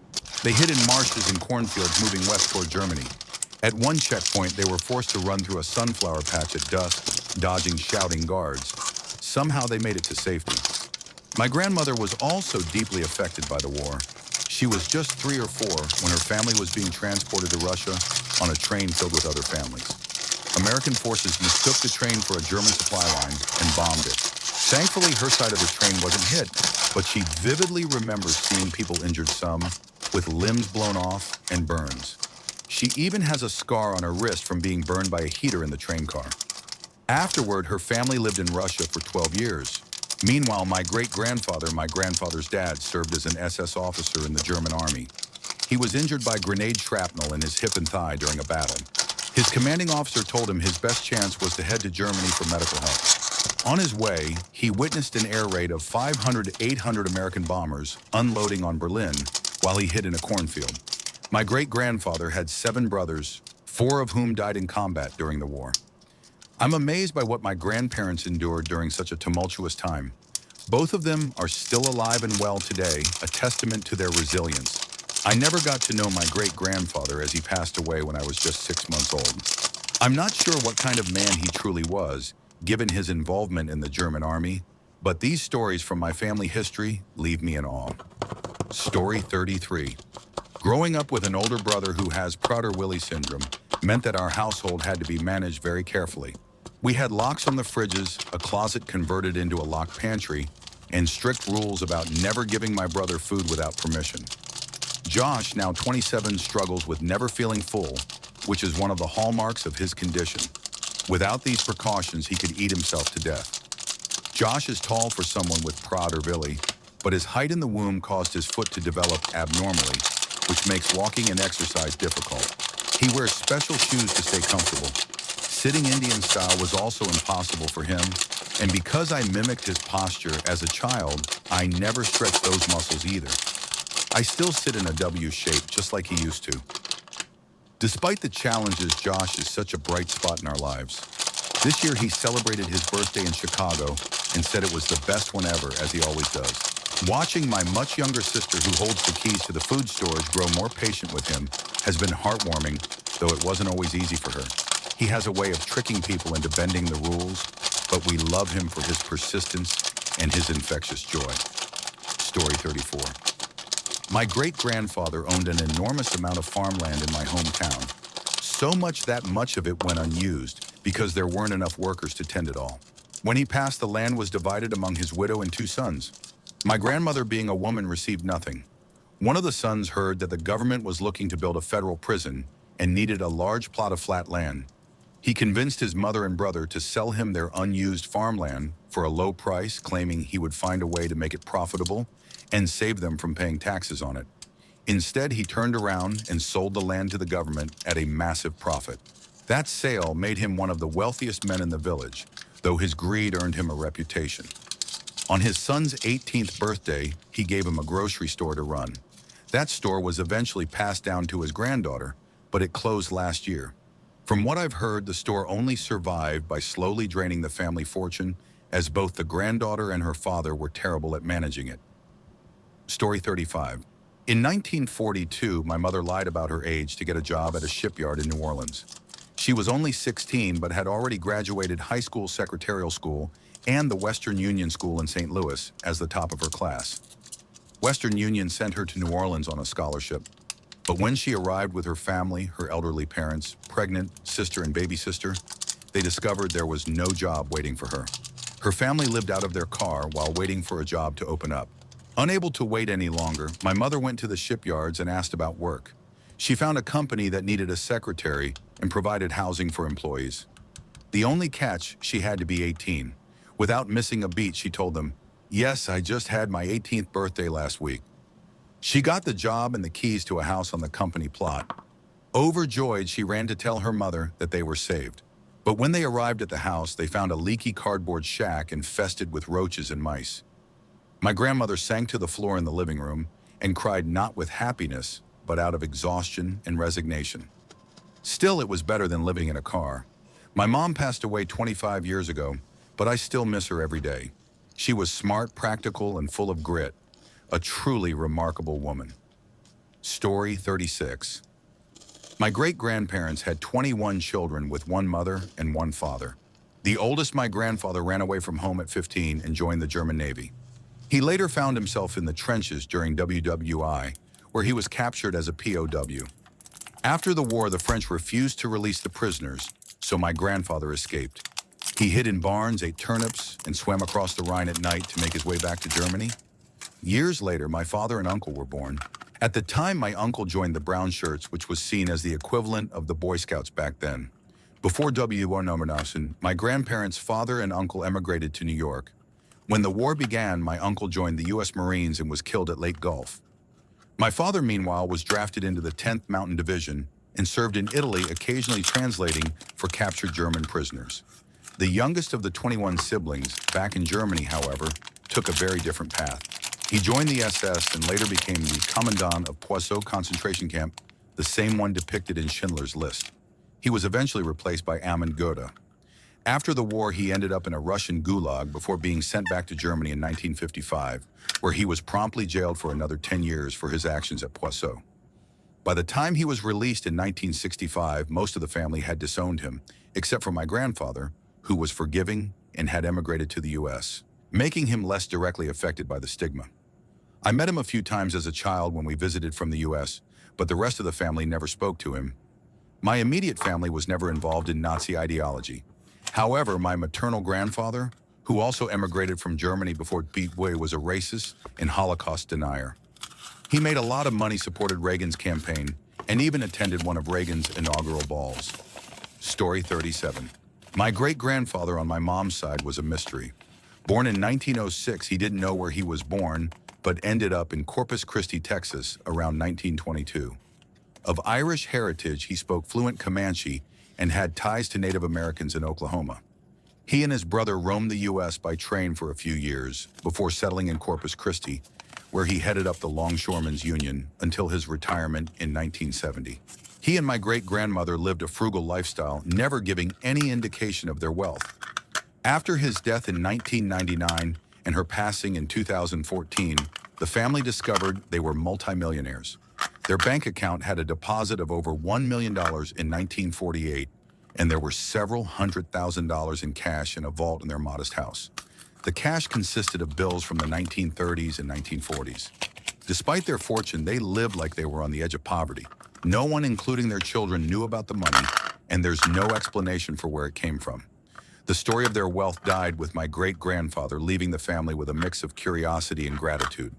[SPEAKER 1] They hid in marshes and cornfields moving west toward Germany. At one checkpoint, they were forced to run through a sunflower patch at dusk, dodging shouting guards. Somehow they made it to safety. My grandmother was also deeply affected by the war. She was just 3 or 4 when her family was being transported to Russia on a train filled with other families. American forces mistook the train for a German supply line and bombed it. Thankfully, her side of the train wasn't hit, but she vividly remembers seeing people injured, some with limbs blown off and burns. She even has a scar on her wrist from being burned by a heater in the train car. Afterward, her family lived in Russia for 12 years. Meanwhile, my great-grandfather, my grandfather's dad, served as an SS officer in the German army. He was injured by grenade shrapnel in his hip and thigh during a battle. His commanding officer told him his best chance was to head to Germany for medical help. On his way, he witnessed an air raid of 500 to 800 American bombers unloading on Berlin while he hid in a cornfield. My great-grandfather had 7 brothers, 4 of whom died in combat during the war. I'm amazed by what my grandparents endured during such a tumultuous time. Both of them are still alive and well today, a testament to their resilience. I never got to know my great-grandfather as he passed away when I was just 6 months old. I'm not sure what kind of man he truly was, given his involvement in the German army, but these stories from my family history leave me in awe. Story 33. Growing up with an older brother who has Prader-Willi syndrome meant that our household had to be managed very carefully. We had locks on the fridges, a closet converted into a locked pantry, and strict rules about never giving my brother food without permission. Josh, now 27, struggles with never feeling full, which is one of the hallmarks of his condition. Without these precautions, he could eat himself to death. Josh is tall for someone with Prader-Willi, but his height in the womb caused his foot to develop abnormally, which makes walking and exercise difficult. He wears special shoes to stay comfortable. Sitting Indian style was also impossible for him, and because I mimicked his posture as a child, I never stretched those muscles either. I still sit in a W shape just like he used to. Despite the challenges, Josh is such a bright spot in our lives. This year he celebrated his birthday in Chicago and said it was the best one ever, as he always does. Watching my much younger sister, who holds the keys to the food storage, grow more patient with him has been heartwarming, though it wasn't always easy for her. He has a way of tricking people into bending the rules, but we love him for his persistence and his infectious joy. Story 34. My great-grandfather owned an enormous amount of farmland in my hometown, so much that much of it went unused because there weren't enough workers to tend it all. When he passed, the land was divided among his widow and 2 sons. My grandmother, being a woman, received nothing. One of the sons heard that the government was looking to build a federal prison and needed a large plot of flat land. He convinced his mother and brother to sell him their unused farmland for a low price, claiming he would find a way to make it profitable and save them from paying taxes on it. Instead, he turned around and sold the land to the government at a massive profit. That sale made him one of the wealthiest men in the village, though his greed earned him a reputation. On his son's 18th birthday, he gave him a grocery store to run. That store was eventually passed down to his granddaughter, but it closed last year. From what I've heard, the store only survived by slowly draining the family fortune, as both the granddaughter and her father were terrible at managing it. Story 35. In 1942, my mother lied about her age to get a job at a shipyard in New Orleans. She was only 16, but had already graduated high school secretarial school and the Western Union School in St. Louis as the top of her class. Western Union sent her to New Orleans on a scholarship, but when she arrived with her family, her elderly parents, pregnant sister and baby sister, they discovered there was no job waiting for her. Her family lived out of their car while waiting for a job to open up. Unable to wait any longer, my mother went to the shipyards and asked about work. She found a company that needed a secretary and provided housing for employees. The only catch, she had to be 18. Without missing a beat, she told them, "Yes, I just had my 18th birthday last week." She got the job and the keys to a house on the company plot. Overjoyed, she ran to tell her mother that they were saved. But when they arrived at the house, they found a leaky cardboard shack infested with roaches and mice. My grandmother sank to the floor in the living room and cried not with happiness, but out of exhaustion and resignation. Still, it was better than living in a car. My mom passed away 25 years ago, but I still miss her every day. She was smart, practical, and full of grit, a truly remarkable woman. Story 36. My great-grandparents had 21 children with 1 mother and 1 father. The oldest, my grandfather, ran away from home at 15 and joined the German Navy. He later found himself in the trenches during WWI, where he was captured as a POW. After the war, the French refused to release the prisoners, so my grandfather escaped. He hid in barns, ate turnips, and swam across the Rhine at night to make his way back to Germany. Years later, my father and uncle were born. At the time, my uncle joined the Brown Shirts, which was seen as the equivalent of the Boy Scouts back then. Before W.R. Nominason, my grandparents' father and uncle emigrated to New York. When the war began, my uncle joined the U.S. Marines and was killed at Lake Gulf. My father, meanwhile, was drafted into the 10th Mountain Division and served in Italy, occasionally translating for captured German prisoners. The youngest of the 21 siblings, back in Germany, however, took a very different path. He joined the SS and later became the Commandant of Poisson concentration camp, the same one depicted in Schindler's List. He was eventually replaced by Amon Goda. After the war, he ended up in a Russian gulag before being sent back to Germany in 1955, where he was promptly jailed for another 10 years for his actions at Poisson. By the time he was released in 1965, most of the family had disowned him, except for my grandfather, who was forgiving and had emigrated to the U.S., making him less directly affected by the stigma. I met him a few times as a child when we visited from the U.S., but the rest of the family never spoke to him. My immediate family was never involved in Nazi ideology. However, my maternal grandfather, who also emigrated from Germany before Pete Boy, was a racist and Holocaust denier. He made a lot of money, supported Reagan's campaign, and even attended one of Reagan's inaugural balls. Story 37. My great-grandfather on my mom's side was a mystery. Born in 1906, he didn't know where he was born, but ended up in Corpus Christi, Texas, around 1922. Of Irish heritage, he spoke fluent Comanche and had ties to Native Americans in Oklahoma. He and his brother roamed the U.S. by train for a few years before settling in Corpus Christi, where he headed up the Longshoremen's Union until his retirement in 1970. He and my great-grandmother lived a frugal lifestyle, never giving any indication of their wealth. After his death in 1999 and her passing in 2014, the family discovered they were multimillionaires. Their bank account had a deposit of over $1 million in 1948, and there were several $100,000 in cash in a vault in their modest house. The cash consisted of bills from the 1930s and 1940s. Despite their fortune, they lived like they were on the edge of poverty. No one, including their children, knew about the money, and there's no explanation for where it came from. The story of their wealth died with my great-grandfather, leaving the family with a mix of curiosity and gratitude.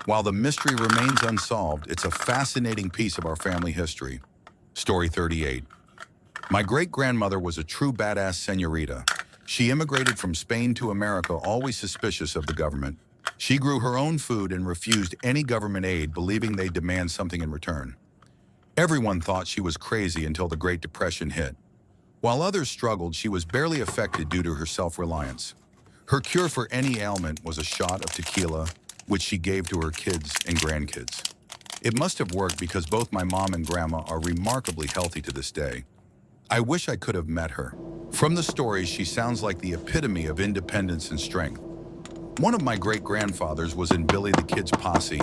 [SPEAKER 1] While the mystery remains unsolved, it's a fascinating piece of our family history. Story 38. My great-grandmother was a true badass señorita. She immigrated from Spain to America, always suspicious of the government. She grew her own food and refused any government aid, believing they'd demand something in return. Everyone thought she was crazy until the Great Depression hit. While others struggled, she was barely affected due to her self-reliance. Her cure for any ailment was a shot of tequila, which she gave to her kids and grandkids. It must have worked because both my mom and grandma are remarkably healthy to this day. I wish I could have met her. From the stories, she sounds like the epitome of independence and strength. One of my great-grandfathers was in Billy the Kid's posse,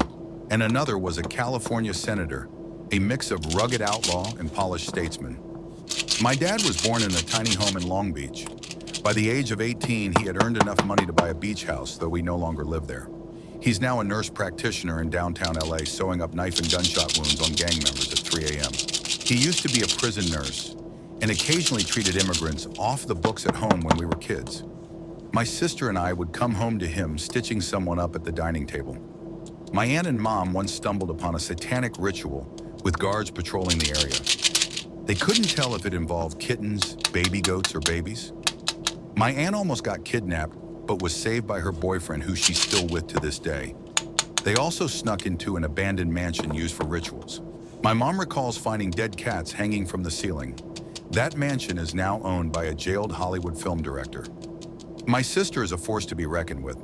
[SPEAKER 1] and another was a California senator, a mix of rugged outlaw and polished statesman. My dad was born in a tiny home in Long Beach. By the age of 18, he had earned enough money to buy a beach house, though we no longer live there. He's now a nurse practitioner in downtown LA, sewing up knife and gunshot wounds on gang members at 3 a.m. He used to be a prison nurse and occasionally treated immigrants off the books at home when we were kids. My sister and I would come home to him stitching someone up at the dining table. My aunt and mom once stumbled upon a satanic ritual with guards patrolling the area. They couldn't tell if it involved kittens, baby goats, or babies. My aunt almost got kidnapped, but was saved by her boyfriend, who she's still with to this day. They also snuck into an abandoned mansion used for rituals. My mom recalls finding dead cats hanging from the ceiling. That mansion is now owned by a jailed Hollywood film director. My sister is a force to be reckoned with.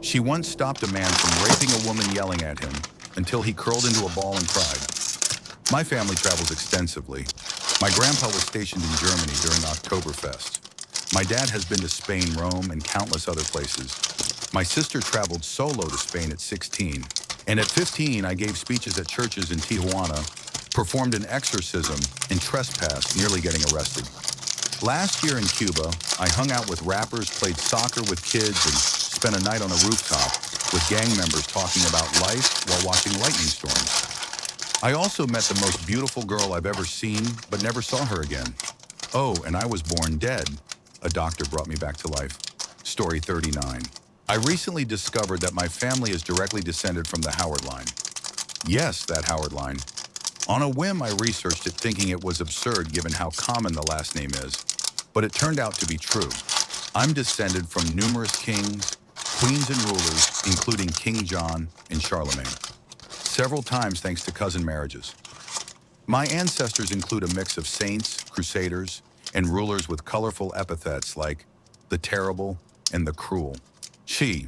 [SPEAKER 1] She once stopped a man from raping a woman yelling at him until he curled into a ball and cried. My family travels extensively. My grandpa was stationed in Germany during Oktoberfest. My dad has been to Spain, Rome, and countless other places. My sister traveled solo to Spain at 16, and at 15 I gave speeches at churches in Tijuana, performed an exorcism, and trespassed, nearly getting arrested. Last year in Cuba, I hung out with rappers, played soccer with kids, and spent a night on a rooftop with gang members talking about life while watching lightning storms. I also met the most beautiful girl I've ever seen, but never saw her again. Oh, and I was born dead. A doctor brought me back to life. Story 39. I recently discovered that my family is directly descended from the Howard line. Yes, that Howard line. On a whim, I researched it thinking it was absurd given how common the last name is, but it turned out to be true. I'm descended from numerous kings, queens, and rulers, including King John and Charlemagne, several times thanks to cousin marriages. My ancestors include a mix of saints, crusaders, and rulers with colorful epithets like the terrible and the cruel. She.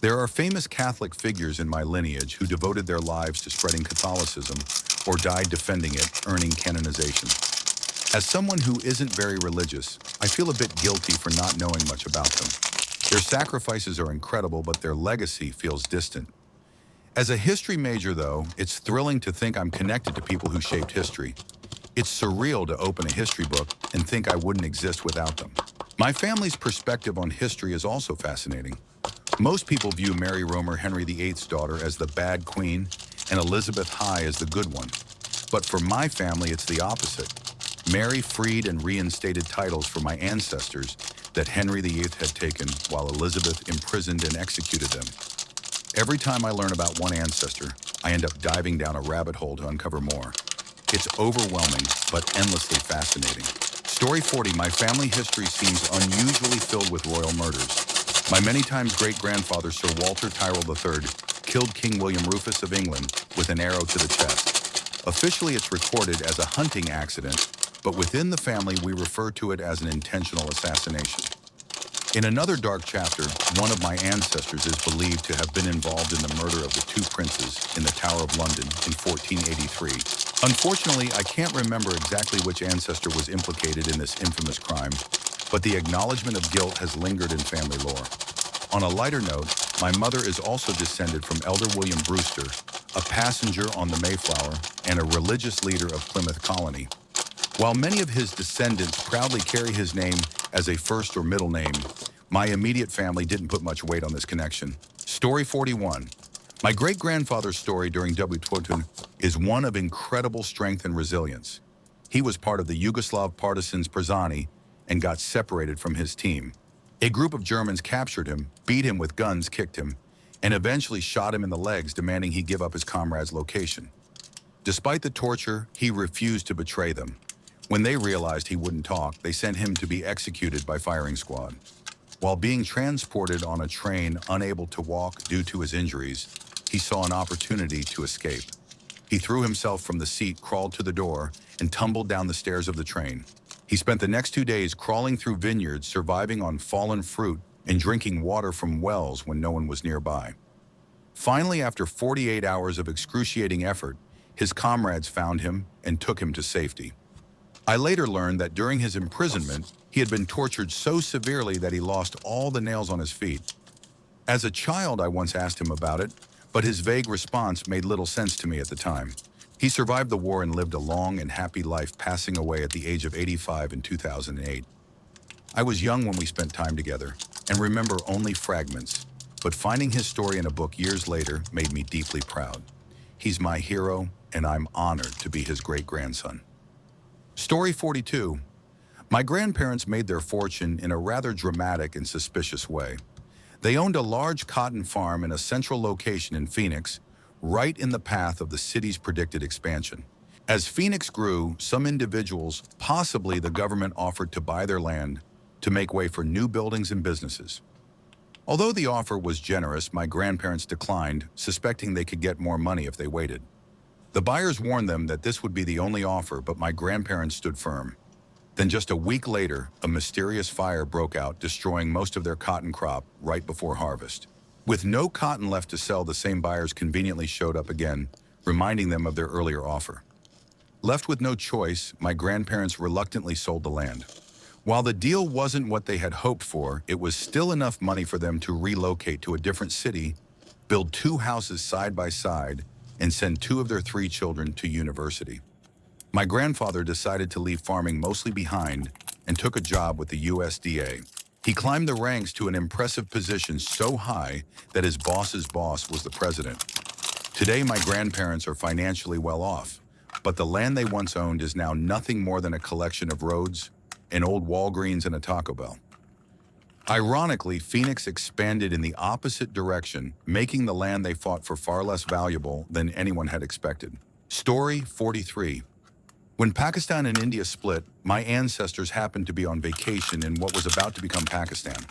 [SPEAKER 1] There are famous Catholic figures in my lineage who devoted their lives to spreading Catholicism or died defending it, earning canonization. As someone who isn't very religious, I feel a bit guilty for not knowing much about them. Their sacrifices are incredible, but their legacy feels distant. As a history major, though, it's thrilling to think I'm connected to people who shaped history. It's surreal to open a history book and think I wouldn't exist without them. My family's perspective on history is also fascinating. Most people view Mary Romer, Henry VIII's daughter, as the bad queen and Elizabeth High as the good one. But for my family, it's the opposite. Mary freed and reinstated titles for my ancestors that Henry VIII had taken while Elizabeth imprisoned and executed them. Every time I learn about one ancestor, I end up diving down a rabbit hole to uncover more. It's overwhelming, but endlessly fascinating. Story 40, my family history seems unusually filled with royal murders. My many times great-grandfather Sir Walter Tyrrell III killed King William Rufus of England with an arrow to the chest. Officially, it's recorded as a hunting accident, but within the family, we refer to it as an intentional assassination. In another dark chapter, one of my ancestors is believed to have been involved in the murder of the two princes in the Tower of London in 1483. Unfortunately, I can't remember exactly which ancestor was implicated in this infamous crime, but the acknowledgement of guilt has lingered in family lore. On a lighter note, my mother is also descended from Elder William Brewster, a passenger on the Mayflower and a religious leader of Plymouth Colony. While many of his descendants proudly carry his name as a first or middle name, my immediate family didn't put much weight on this connection. Story 41. My great-grandfather's story during W. is one of incredible strength and resilience. He was part of the Yugoslav partisans Partizani and got separated from his team. A group of Germans captured him, beat him with guns, kicked him, and eventually shot him in the legs, demanding he give up his comrade's location. Despite the torture, he refused to betray them. When they realized he wouldn't talk, they sent him to be executed by firing squad. While being transported on a train, unable to walk due to his injuries, he saw an opportunity to escape. He threw himself from the seat, crawled to the door, and tumbled down the stairs of the train. He spent the next 2 days crawling through vineyards, surviving on fallen fruit, and drinking water from wells when no one was nearby. Finally, after 48 hours of excruciating effort, his comrades found him and took him to safety. I later learned that during his imprisonment, he had been tortured so severely that he lost all the nails on his feet. As a child, I once asked him about it, but his vague response made little sense to me at the time. He survived the war and lived a long and happy life, passing away at the age of 85 in 2008. I was young when we spent time together and remember only fragments, but finding his story in a book years later made me deeply proud. He's my hero, and I'm honored to be his great-grandson. Story 42. My grandparents made their fortune in a rather dramatic and suspicious way. They owned a large cotton farm in a central location in Phoenix, right in the path of the city's predicted expansion. As Phoenix grew, some individuals, possibly the government, offered to buy their land to make way for new buildings and businesses. Although the offer was generous, my grandparents declined, suspecting they could get more money if they waited. The buyers warned them that this would be the only offer, but my grandparents stood firm. Then just a week later, a mysterious fire broke out, destroying most of their cotton crop right before harvest. With no cotton left to sell, the same buyers conveniently showed up again, reminding them of their earlier offer. Left with no choice, my grandparents reluctantly sold the land. While the deal wasn't what they had hoped for, it was still enough money for them to relocate to a different city, build 2 houses side by side, and send 2 of their 3 children to university. My grandfather decided to leave farming mostly behind and took a job with the USDA. He climbed the ranks to an impressive position so high that his boss's boss was the president. Today, my grandparents are financially well off, but the land they once owned is now nothing more than a collection of roads, an old Walgreens, and a Taco Bell. Ironically, Phoenix expanded in the opposite direction, making the land they fought for far less valuable than anyone had expected. Story 43. When Pakistan and India split, my ancestors happened to be on vacation in what was about to become Pakistan.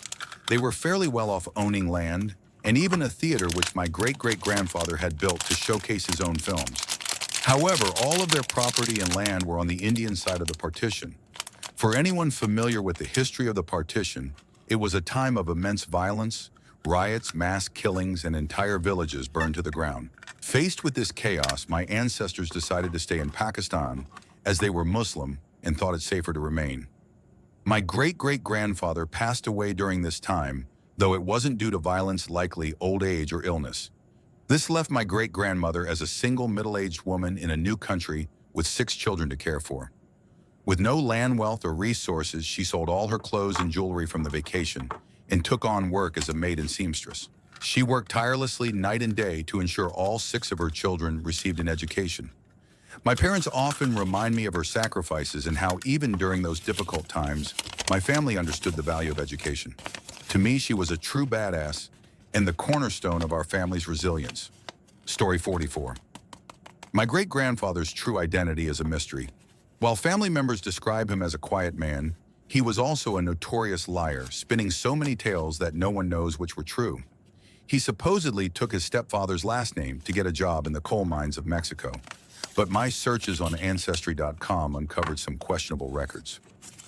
[SPEAKER 1] They were fairly well off owning land, and even a theater which my great-great-grandfather had built to showcase his own films. However, all of their property and land were on the Indian side of the partition. For anyone familiar with the history of the partition, it was a time of immense violence, riots, mass killings, and entire villages burned to the ground. Faced with this chaos, my ancestors decided to stay in Pakistan as they were Muslim and thought it safer to remain. My great-great-grandfather passed away during this time, though it wasn't due to violence, likely old age or illness. This left my great-grandmother as a single middle-aged woman in a new country with 6 children to care for. With no land wealth or resources, she sold all her clothes and jewelry from the vacation and took on work as a maid and seamstress. She worked tirelessly night and day to ensure all 6 of her children received an education. My parents often remind me of her sacrifices and how even during those difficult times, my family understood the value of education. To me, she was a true badass and the cornerstone of our family's resilience. Story 44. My great-grandfather's true identity is a mystery. While family members describe him as a quiet man, he was also a notorious liar, spinning so many tales that no one knows which were true. He supposedly took his stepfather's last name to get a job in the coal mines of Mexico. But my searches on Ancestry.com uncovered some questionable records.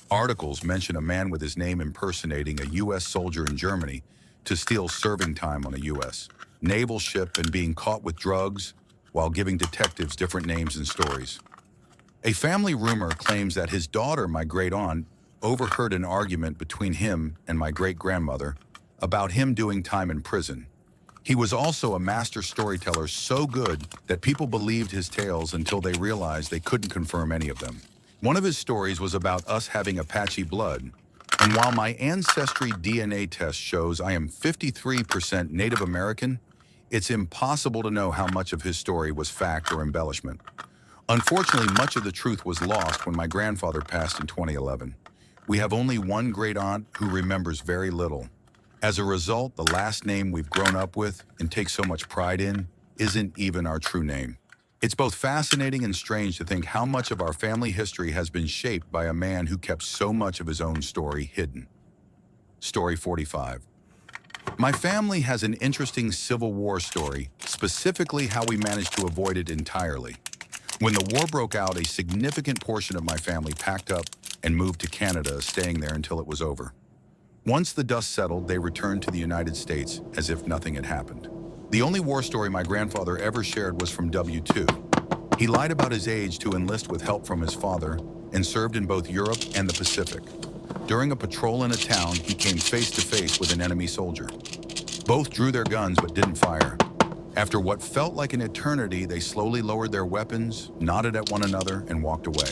[SPEAKER 1] Articles mention a man with his name impersonating a U.S. soldier in Germany to steal serving time on a U.S. naval ship and being caught with drugs while giving detectives different names and stories. A family rumor claims that his daughter, my great-aunt, overheard an argument between him and my great-grandmother about him doing time in prison. He was also a master storyteller, so good that people believed his tales until they realized they couldn't confirm any of them. One of his stories was about us having Apache blood, and while my ancestry DNA test shows I am 53% Native American, it's impossible to know how much of his story was fact or embellishment. Unfortunately, much of the truth was lost when my grandfather passed in 2011. We have only one great-aunt who remembers very little. As a result, the last name we've grown up with and take so much pride in isn't even our true name. It's both fascinating and strange to think how much of our family history has been shaped by a man who kept so much of his own story hidden. Story 45. My family has an interesting Civil War story, specifically how we managed to avoid it entirely. When the war broke out, a significant portion of my family packed up and moved to Canada, staying there until it was over. Once the dust settled, they returned to the United States as if nothing had happened. The only war story my grandfather ever shared was from W2. He lied about his age to enlist with help from his father and served in both Europe and the Pacific. During a patrol in a town, he came face to face with an enemy soldier. Both drew their guns but didn't fire. After what felt like an eternity, they slowly lowered their weapons, nodded at one another, and walked away.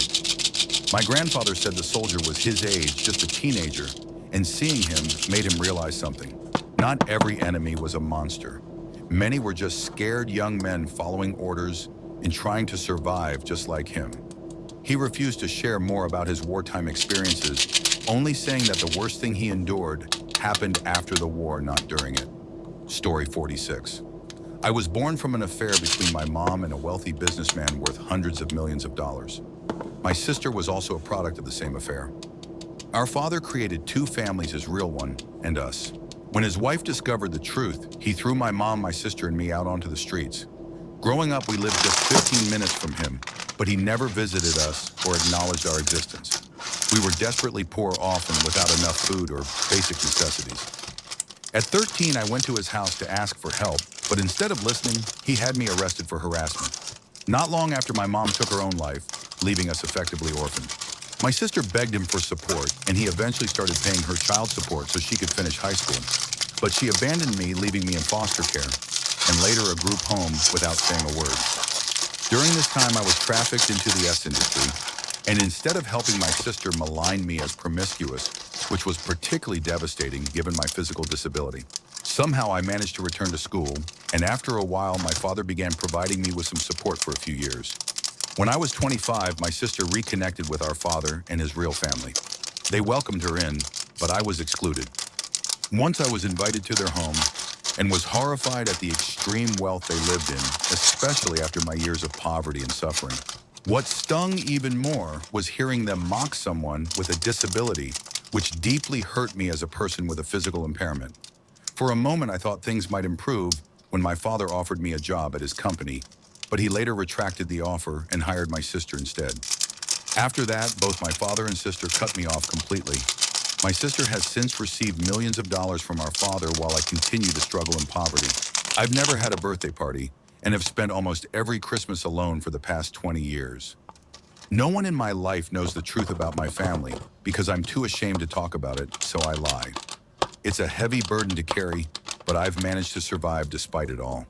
[SPEAKER 1] My grandfather said the soldier was his age, just a teenager, and seeing him made him realize something. Not every enemy was a monster. Many were just scared young men following orders and trying to survive just like him. He refused to share more about his wartime experiences, only saying that the worst thing he endured happened after the war, not during it. Story 46. I was born from an affair between my mom and a wealthy businessman worth hundreds of millions of dollars. My sister was also a product of the same affair. Our father created 2 families, his real one and us. When his wife discovered the truth, he threw my mom, my sister, and me out onto the streets. Growing up, we lived just 15 minutes from him, but he never visited us or acknowledged our existence. We were desperately poor, often without enough food or basic necessities. At 13, I went to his house to ask for help, but instead of listening, he had me arrested for harassment. Not long after, my mom took her own life, leaving us effectively orphaned. My sister begged him for support, and he eventually started paying her child support so she could finish high school. But she abandoned me, leaving me in foster care, and later a group home without saying a word. During this time, I was trafficked into the S industry, and instead of helping, my sister maligned me as promiscuous, which was particularly devastating given my physical disability. Somehow I managed to return to school, and after a while, my father began providing me with some support for a few years. When I was 25, my sister reconnected with our father and his real family. They welcomed her in, but I was excluded. Once I was invited to their home and was horrified at the extreme wealth they lived in, especially after my years of poverty and suffering. What stung even more was hearing them mock someone with a disability, which deeply hurt me as a person with a physical impairment. For a moment, I thought things might improve when my father offered me a job at his company, but he later retracted the offer and hired my sister instead. After that, both my father and sister cut me off completely. My sister has since received millions of dollars from our father while I continue to struggle in poverty. I've never had a birthday party and have spent almost every Christmas alone for the past 20 years. No one in my life knows the truth about my family because I'm too ashamed to talk about it, so I lie. It's a heavy burden to carry, but I've managed to survive despite it all.